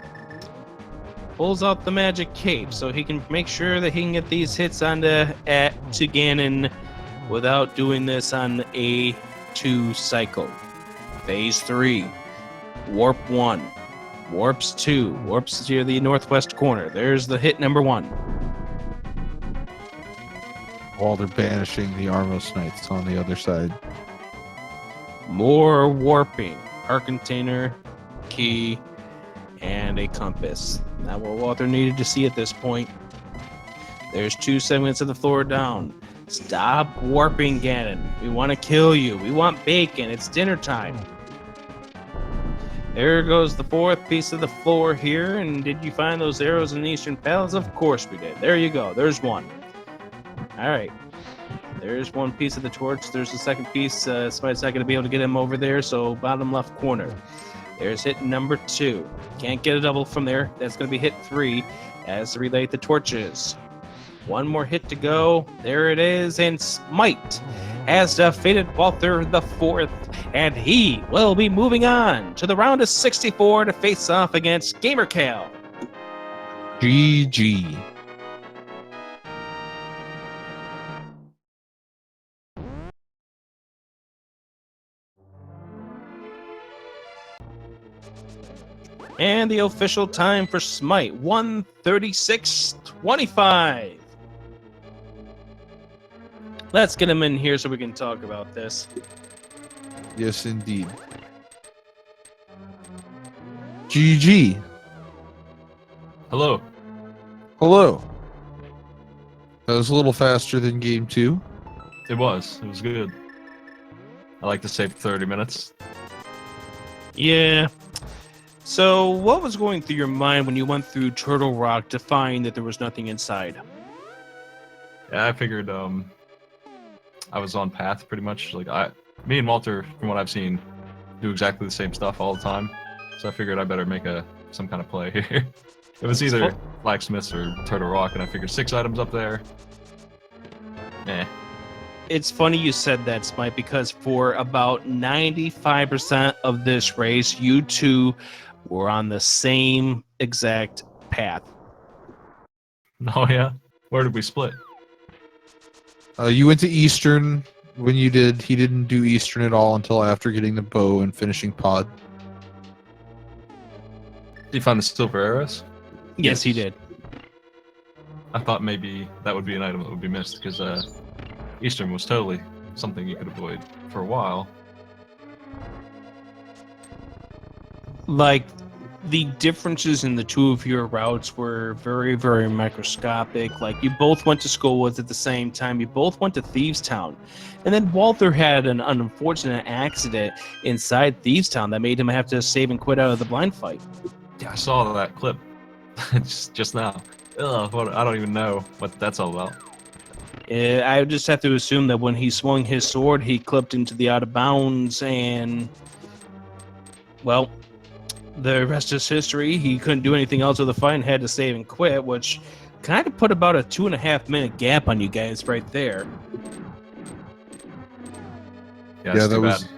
Pulls out the magic cape so he can make sure that he can get these hits onto to Ganon without doing this on A2 cycle. Phase 3. Warp 1. Warps 2. Warps to the northwest corner. There's the hit number 1. While they're banishing the Armos Knights on the other side. More warping. Heart container, key, and a compass. Not what Walther needed to see at this point. There's 2 segments of the floor down. Stop warping, Ganon. We want to kill you. We want bacon. It's dinner time. There goes the 4th piece of the floor here. And did you find those arrows in the Eastern Palace? Of course we did. There you go. There's one. All right. There's 1 piece of the torch. There's the 2nd piece. Smite's not going to be able to get him over there. So bottom left corner. There's hit number 2. Can't get a double from there. That's going to be hit 3 as to relay the torches. 1 more hit to go. There it is. And Smight has defeated Walther the 4th. And he will be moving on to the round of 64 to face off against GamerCal. GG. And the official time for Smight, 1:36:25. Let's get him in here so we can talk about this. Yes, indeed. GG. Hello. Hello. That was a little faster than game 2. It was good. I like to save 30 minutes. Yeah. So, what was going through your mind when you went through Turtle Rock to find that there was nothing inside? Yeah, I figured I was on path pretty much. Like me and Walter, from what I've seen, do exactly the same stuff all the time. So I figured I better make some kind of play here. It was either Blacksmiths or Turtle Rock, and I figured 6 items up there. It's funny you said that, Smite, because for about 95% of this race, you two were on the same exact path. Oh yeah? Where did we split? You went to Eastern when you did. He didn't do Eastern at all until after getting the bow and finishing pod. Did you find the silver arrows? Yes, he did. I thought maybe that would be an item that would be missed, because Eastern was totally something you could avoid for a while. Like, the differences in the two of your routes were very, very microscopic. Like, you both went to Skullwoods at the same time. You both went to Thievestown. And then Walther had an unfortunate accident inside Thievestown that made him have to save and quit out of the blind fight. Yeah, I saw that clip just now. Ugh, I don't even know what that's all about. I just have to assume that when he swung his sword, he clipped into the out of bounds, and, well, the rest is history. He couldn't do anything else with the fight and had to save and quit, which kind of put about a 2.5 minute gap on you guys right there. Yeah, that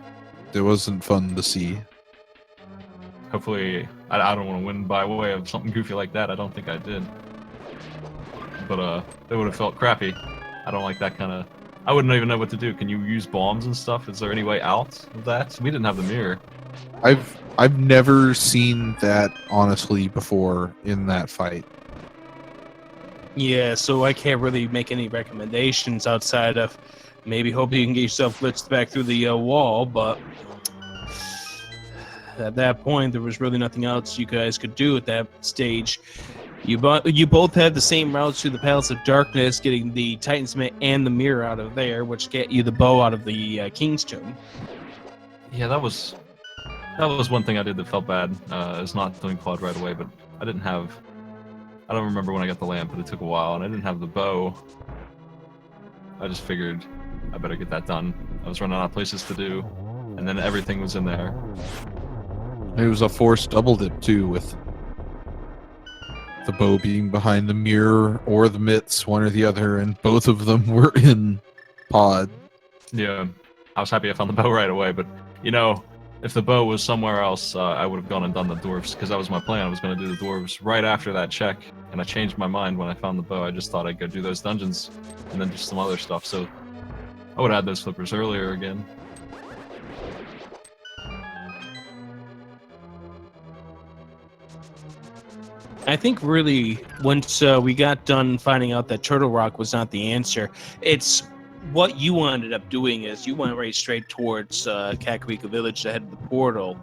wasn't fun to see. Hopefully, I don't want to win by way of something goofy like that. I don't think I did. But it would have felt crappy. I don't like that kind of... I wouldn't even know what to do. Can you use bombs and stuff? Is there any way out of that? We didn't have the mirror. I've never seen that, honestly, before in that fight. Yeah, so I can't really make any recommendations outside of maybe hoping you can get yourself blitzed back through the wall, but at that point, there was really nothing else you guys could do at that stage. You both had the same routes to the Palace of Darkness, getting the Titansmith and the mirror out of there, which get you the bow out of the King's Tomb. Yeah, that was one thing I did that felt bad, is not doing quad right away, but I don't remember when I got the lamp, but it took a while, and I didn't have the bow. I just figured I better get that done. I was running out of places to do, and then everything was in there. It was a forced double dip, too, with the bow being behind the mirror or the mitts, one or the other, and both of them were in pod. Yeah, I was happy I found the bow right away, but you know, if the bow was somewhere else, I would have gone and done the dwarves, because that was my plan. I was going to do the dwarves right after that check, and I changed my mind when I found the bow. I just thought I'd go do those dungeons and then do some other stuff, so I would have had those flippers earlier again. I think really once we got done finding out that Turtle Rock was not the answer, it's what you ended up doing is you went right straight towards Kakariko Village to head to the portal,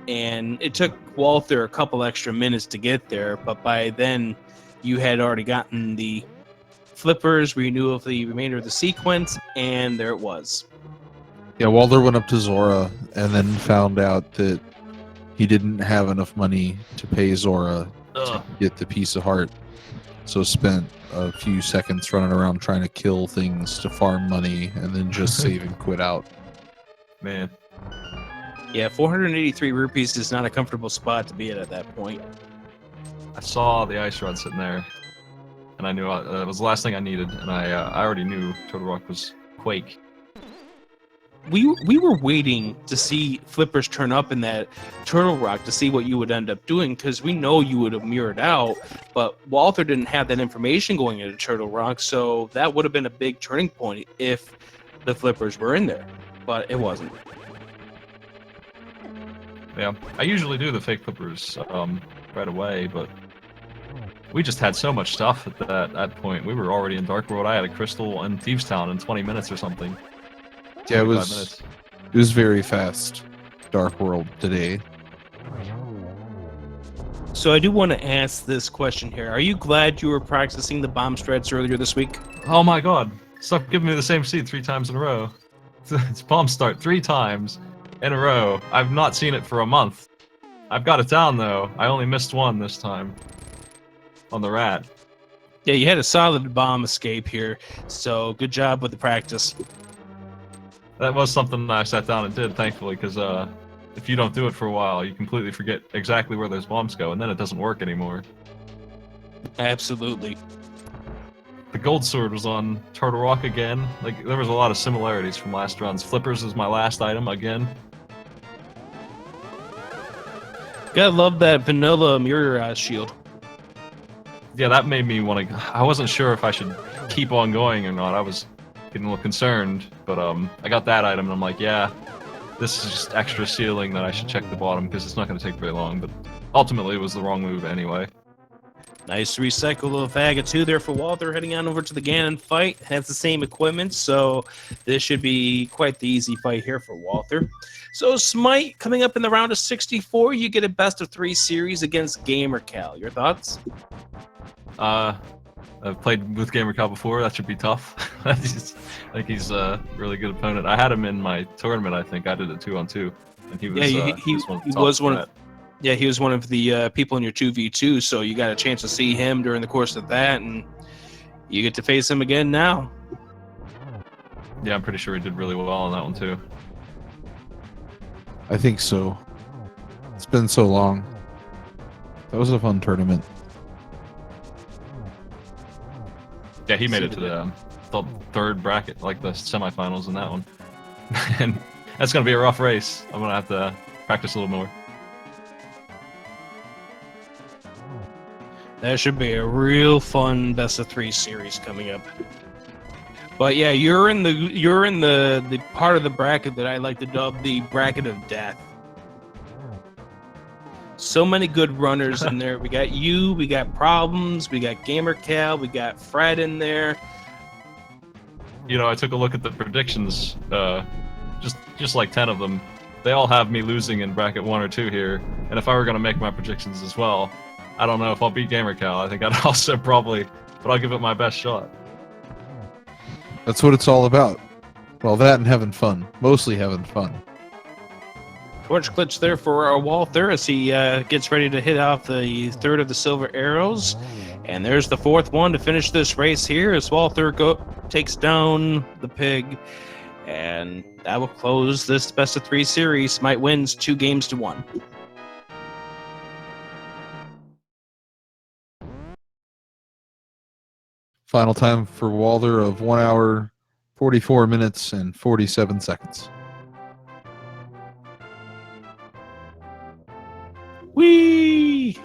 and it took Walther a couple extra minutes to get there, but by then you had already gotten the flippers where you knew of the remainder of the sequence, and there it was. Yeah, Walter went up to Zora and then found out that he didn't have enough money to pay Zora to get the piece of heart, so spent a few seconds running around trying to kill things to farm money and then just save and quit out. Man. Yeah, 483 rupees is not a comfortable spot to be at that point. I saw the ice rod sitting there, and I knew it was the last thing I needed, and I already knew Turtle Rock was Quake. We were waiting to see flippers turn up in that Turtle Rock to see what you would end up doing, because we know you would have mirrored out, but Walther didn't have that information going into Turtle Rock, so that would have been a big turning point if the flippers were in there, but it wasn't. Yeah, I usually do the fake flippers right away, but we just had so much stuff at that point. We were already in Dark World. I had a crystal in Thieves Town in 20 minutes or something. Yeah, it 25 minutes. was very fast. Dark World today. So I do want to ask this question here. Are you glad you were practicing the bomb strats earlier this week? Oh my god. Stop giving me the same seed 3 times in a row. It's bomb start 3 times in a row. I've not seen it for a month. I've got it down though. I only missed one this time. On the rat. Yeah, you had a solid bomb escape here, so good job with the practice. That was something I sat down and did, thankfully, because if you don't do it for a while, you completely forget exactly where those bombs go, and then it doesn't work anymore. Absolutely. The gold sword was on Turtle Rock again. Like, there was a lot of similarities from last runs. Flippers is my last item again. Gotta love that vanilla mirror shield. Yeah, that made me want to... I wasn't sure if I should keep on going or not. I was getting a little concerned, but I got that item, and I'm like, yeah, this is just extra sealing that I should check the bottom, because it's not going to take very long, but ultimately it was the wrong move anyway. Nice recycle of Aga 2 there for Walther, heading on over to the Ganon fight. Has the same equipment, so this should be quite the easy fight here for Walther. So Smight, coming up in the round of 64, you get a best of 3 series against GamerCal. Your thoughts? I've played with GamerCal before. That should be tough. I think he's a really good opponent. I had him in my tournament. I think I did a 2-on-2, and he was he was one of the people in your 2v2. So you got a chance to see him during the course of that, and you get to face him again now. Yeah, I'm pretty sure he did really well on that one too. I think so. It's been so long. That was a fun tournament. Yeah, he made it to the third bracket, like the semifinals in that one. And that's going to be a rough race. I'm going to have to practice a little more. That should be a real fun best of 3 series coming up. But yeah, you're in the part of the bracket that I like to dub the bracket of death. So many good runners in there. We got you, we got Problems, we got GamerCal, we got Fred in there. You know, I took a look at the predictions, just like 10 of them. They all have me losing in bracket 1 or 2 here. And if I were going to make my predictions as well, I don't know if I'll beat GamerCal. I think I'd also probably, but I'll give it my best shot. That's what it's all about. Well, that and having fun. Mostly having fun. Torch glitch there for Walther as he gets ready to hit off the third of the silver arrows. And there's the 4th one to finish this race here as Walther takes down the pig. And that will close this best of 3 series. Smight wins 2 games to 1. Final time for Walther of 1 hour, 44 minutes, and 47 seconds. Whee!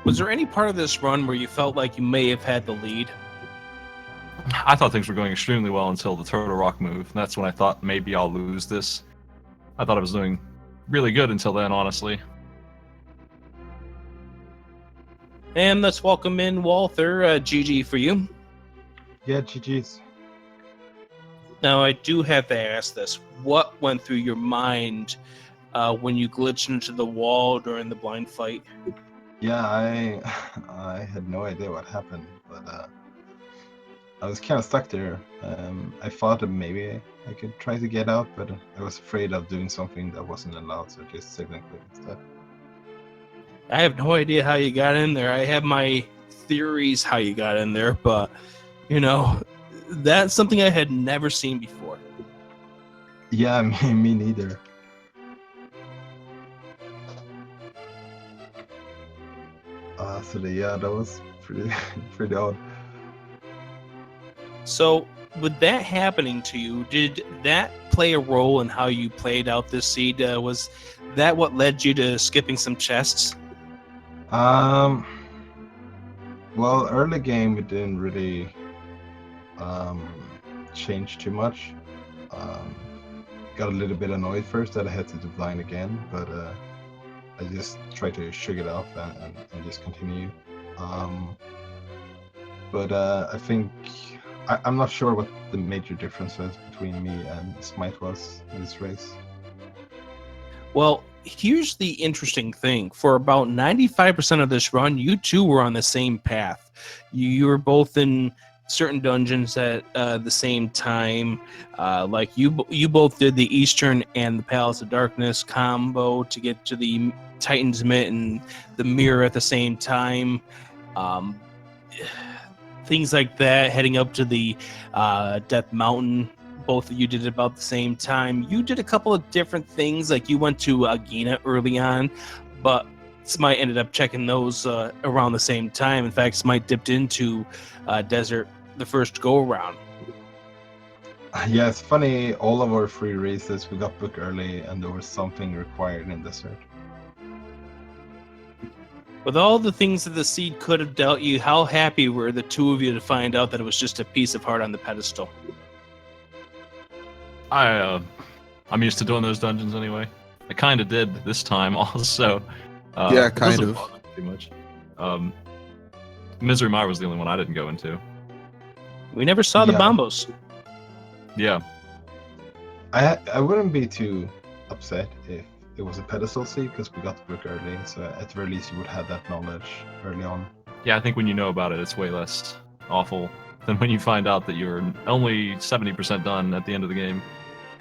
Was there any part of this run where you felt like you may have had the lead? I thought things were going extremely well until the Turtle Rock move. And that's when I thought maybe I'll lose this. I thought I was doing really good until then, honestly. And let's welcome in Walther. GG for you. Yeah, GG's. Now, I do have to ask this. What went through your mind when you glitched into the wall during the blind fight? Yeah, I had no idea what happened, but I was kind of stuck there. I thought that maybe I could try to get out, but I was afraid of doing something that wasn't allowed, so just saved and quit instead. I have no idea how you got in there. I have my theories how you got in there, but, you know, that's something I had never seen before. Yeah, me neither. Yeah, that was pretty odd. So, with that happening to you, did that play a role in how you played out this seed? Was that what led you to skipping some chests? Well, early game it didn't really change too much. Got a little bit annoyed first that I had to do blind again, but I just tried to shake it off and just continue. But I think I'm not sure what the major difference was between me and Smight was in this race. Well, here's the interesting thing. For about 95% of this run, you two were on the same path. You were both in certain dungeons at the same time. Like you both did the Eastern and the Palace of Darkness combo to get to the Titan's Mitt and the Mirror at the same time. Things like that, heading up to the Death Mountain. Both of you did it about the same time. You did a couple of different things, like you went to Agina early on, but Smight ended up checking those around the same time. In fact, Smight dipped into Desert the first go-around. Yeah, it's funny, all of our free races we got booked early and there was something required in Desert. With all the things that the seed could have dealt you, how happy were the two of you to find out that it was just a piece of heart on the pedestal? I'm used to doing those dungeons anyway. I kind of did this time also. Yeah, it kind doesn't of. bother me too much. Misery Mire was the only one I didn't go into. We never saw the Yeah. Bombos. Yeah. I wouldn't be too upset if it was a pedestal seed because we got the book early, so at the very least you would have that knowledge early on. Yeah, I think when you know about it, it's way less awful than when you find out that you're only 70% done at the end of the game.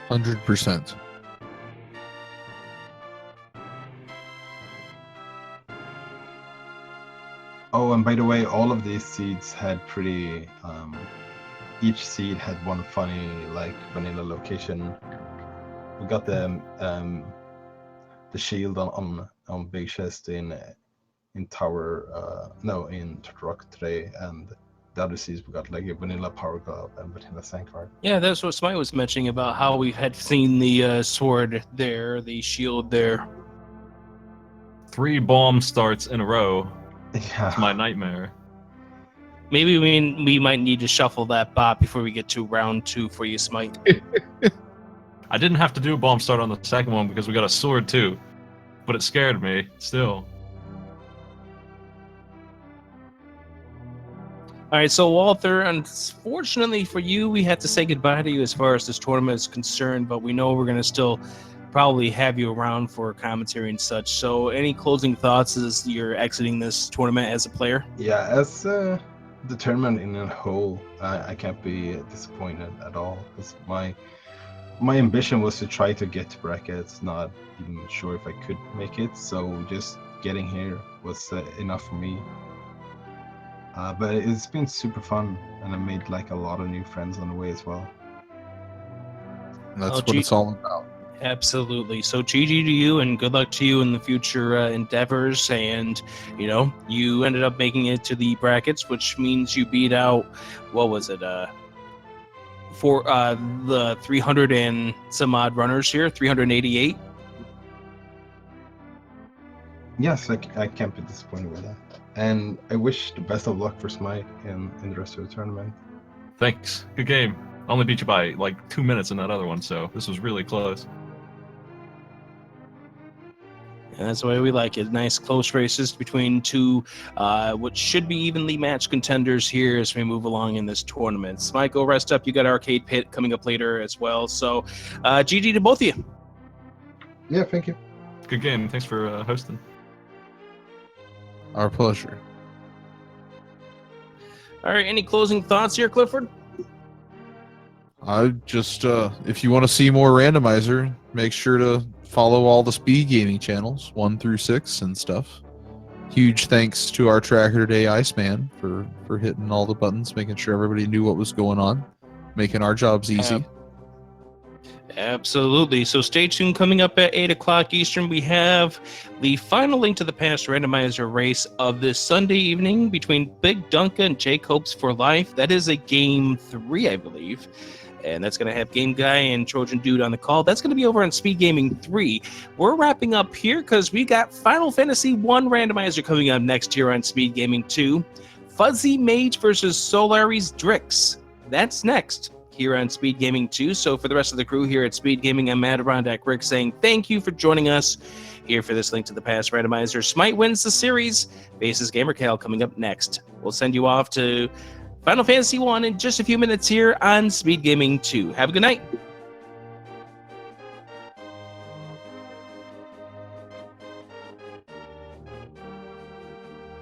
100%. Oh, and by the way, all of these seeds had pretty. Each seed had one funny, like, vanilla location. We got the shield on Big Chest in Tower. No, in Rock today, and the other seeds we got like a vanilla Power Glove and vanilla Sand Card. Yeah, that's what Smite was mentioning about how we had seen the sword there, the shield there. 3 bomb starts in a row. Yeah. It's my nightmare. Maybe we might need to shuffle that bot before we get to round 2 for you, Smite. I didn't have to do a bomb start on the second one because we got a sword too, but it scared me still. All right, so Walther, unfortunately for you, we have to say goodbye to you as far as this tournament is concerned, but we know we're going to still probably have you around for commentary and such. So any closing thoughts as you're exiting this tournament as a player? Yeah, as the tournament in a whole, I can't be disappointed at all because my ambition was to try to get to brackets, not even sure if I could make it, so just getting here was enough for me. But it's been super fun, and I made like a lot of new friends on the way as well. And that's what it's all about. Absolutely. So GG to you, and good luck to you in the future endeavors. And you ended up making it to the brackets, which means you beat out, what was it, for the 300 and some odd runners here, 388. Yes, I can't be disappointed with that. And I wish the best of luck for Smight in the rest of the tournament. Thanks. Good game. I only beat you by like 2 minutes in that other one, so this was really close. And that's the way we like it. Nice close races between two what should be evenly matched contenders here as we move along in this tournament. Smight, go rest up. You got Arcade Pit coming up later as well. So GG to both of you. Yeah, thank you. Good game. Thanks for hosting. Our pleasure. All right, any closing thoughts here, Clifford? I just, if you want to see more Randomizer, make sure to follow all the speed gaming channels, 1 through 6 and stuff. Huge thanks to our tracker today, Iceman, for hitting all the buttons, making sure everybody knew what was going on, making our jobs easy. Absolutely. So stay tuned. Coming up at 8 o'clock Eastern, we have the final Link to the Past randomizer race of this Sunday evening between Big Duncan and Jake Hopes for Life. That is a game 3, I believe. And that's going to have Game Guy and Trojan Dude on the call. That's going to be over on Speed Gaming 3. We're wrapping up here because we got Final Fantasy 1 randomizer coming up next here on Speed Gaming 2. Fuzzy Mage versus Solaris Drix. That's next here on Speed Gaming 2. So for the rest of the crew here at Speed Gaming, I'm Adirondack Rick saying thank you for joining us here for this Link to the Past randomizer. Smight wins the series. Faces GamerCal coming up next. We'll send you off to Final Fantasy 1 in just a few minutes here on Speed Gaming 2. Have a good night.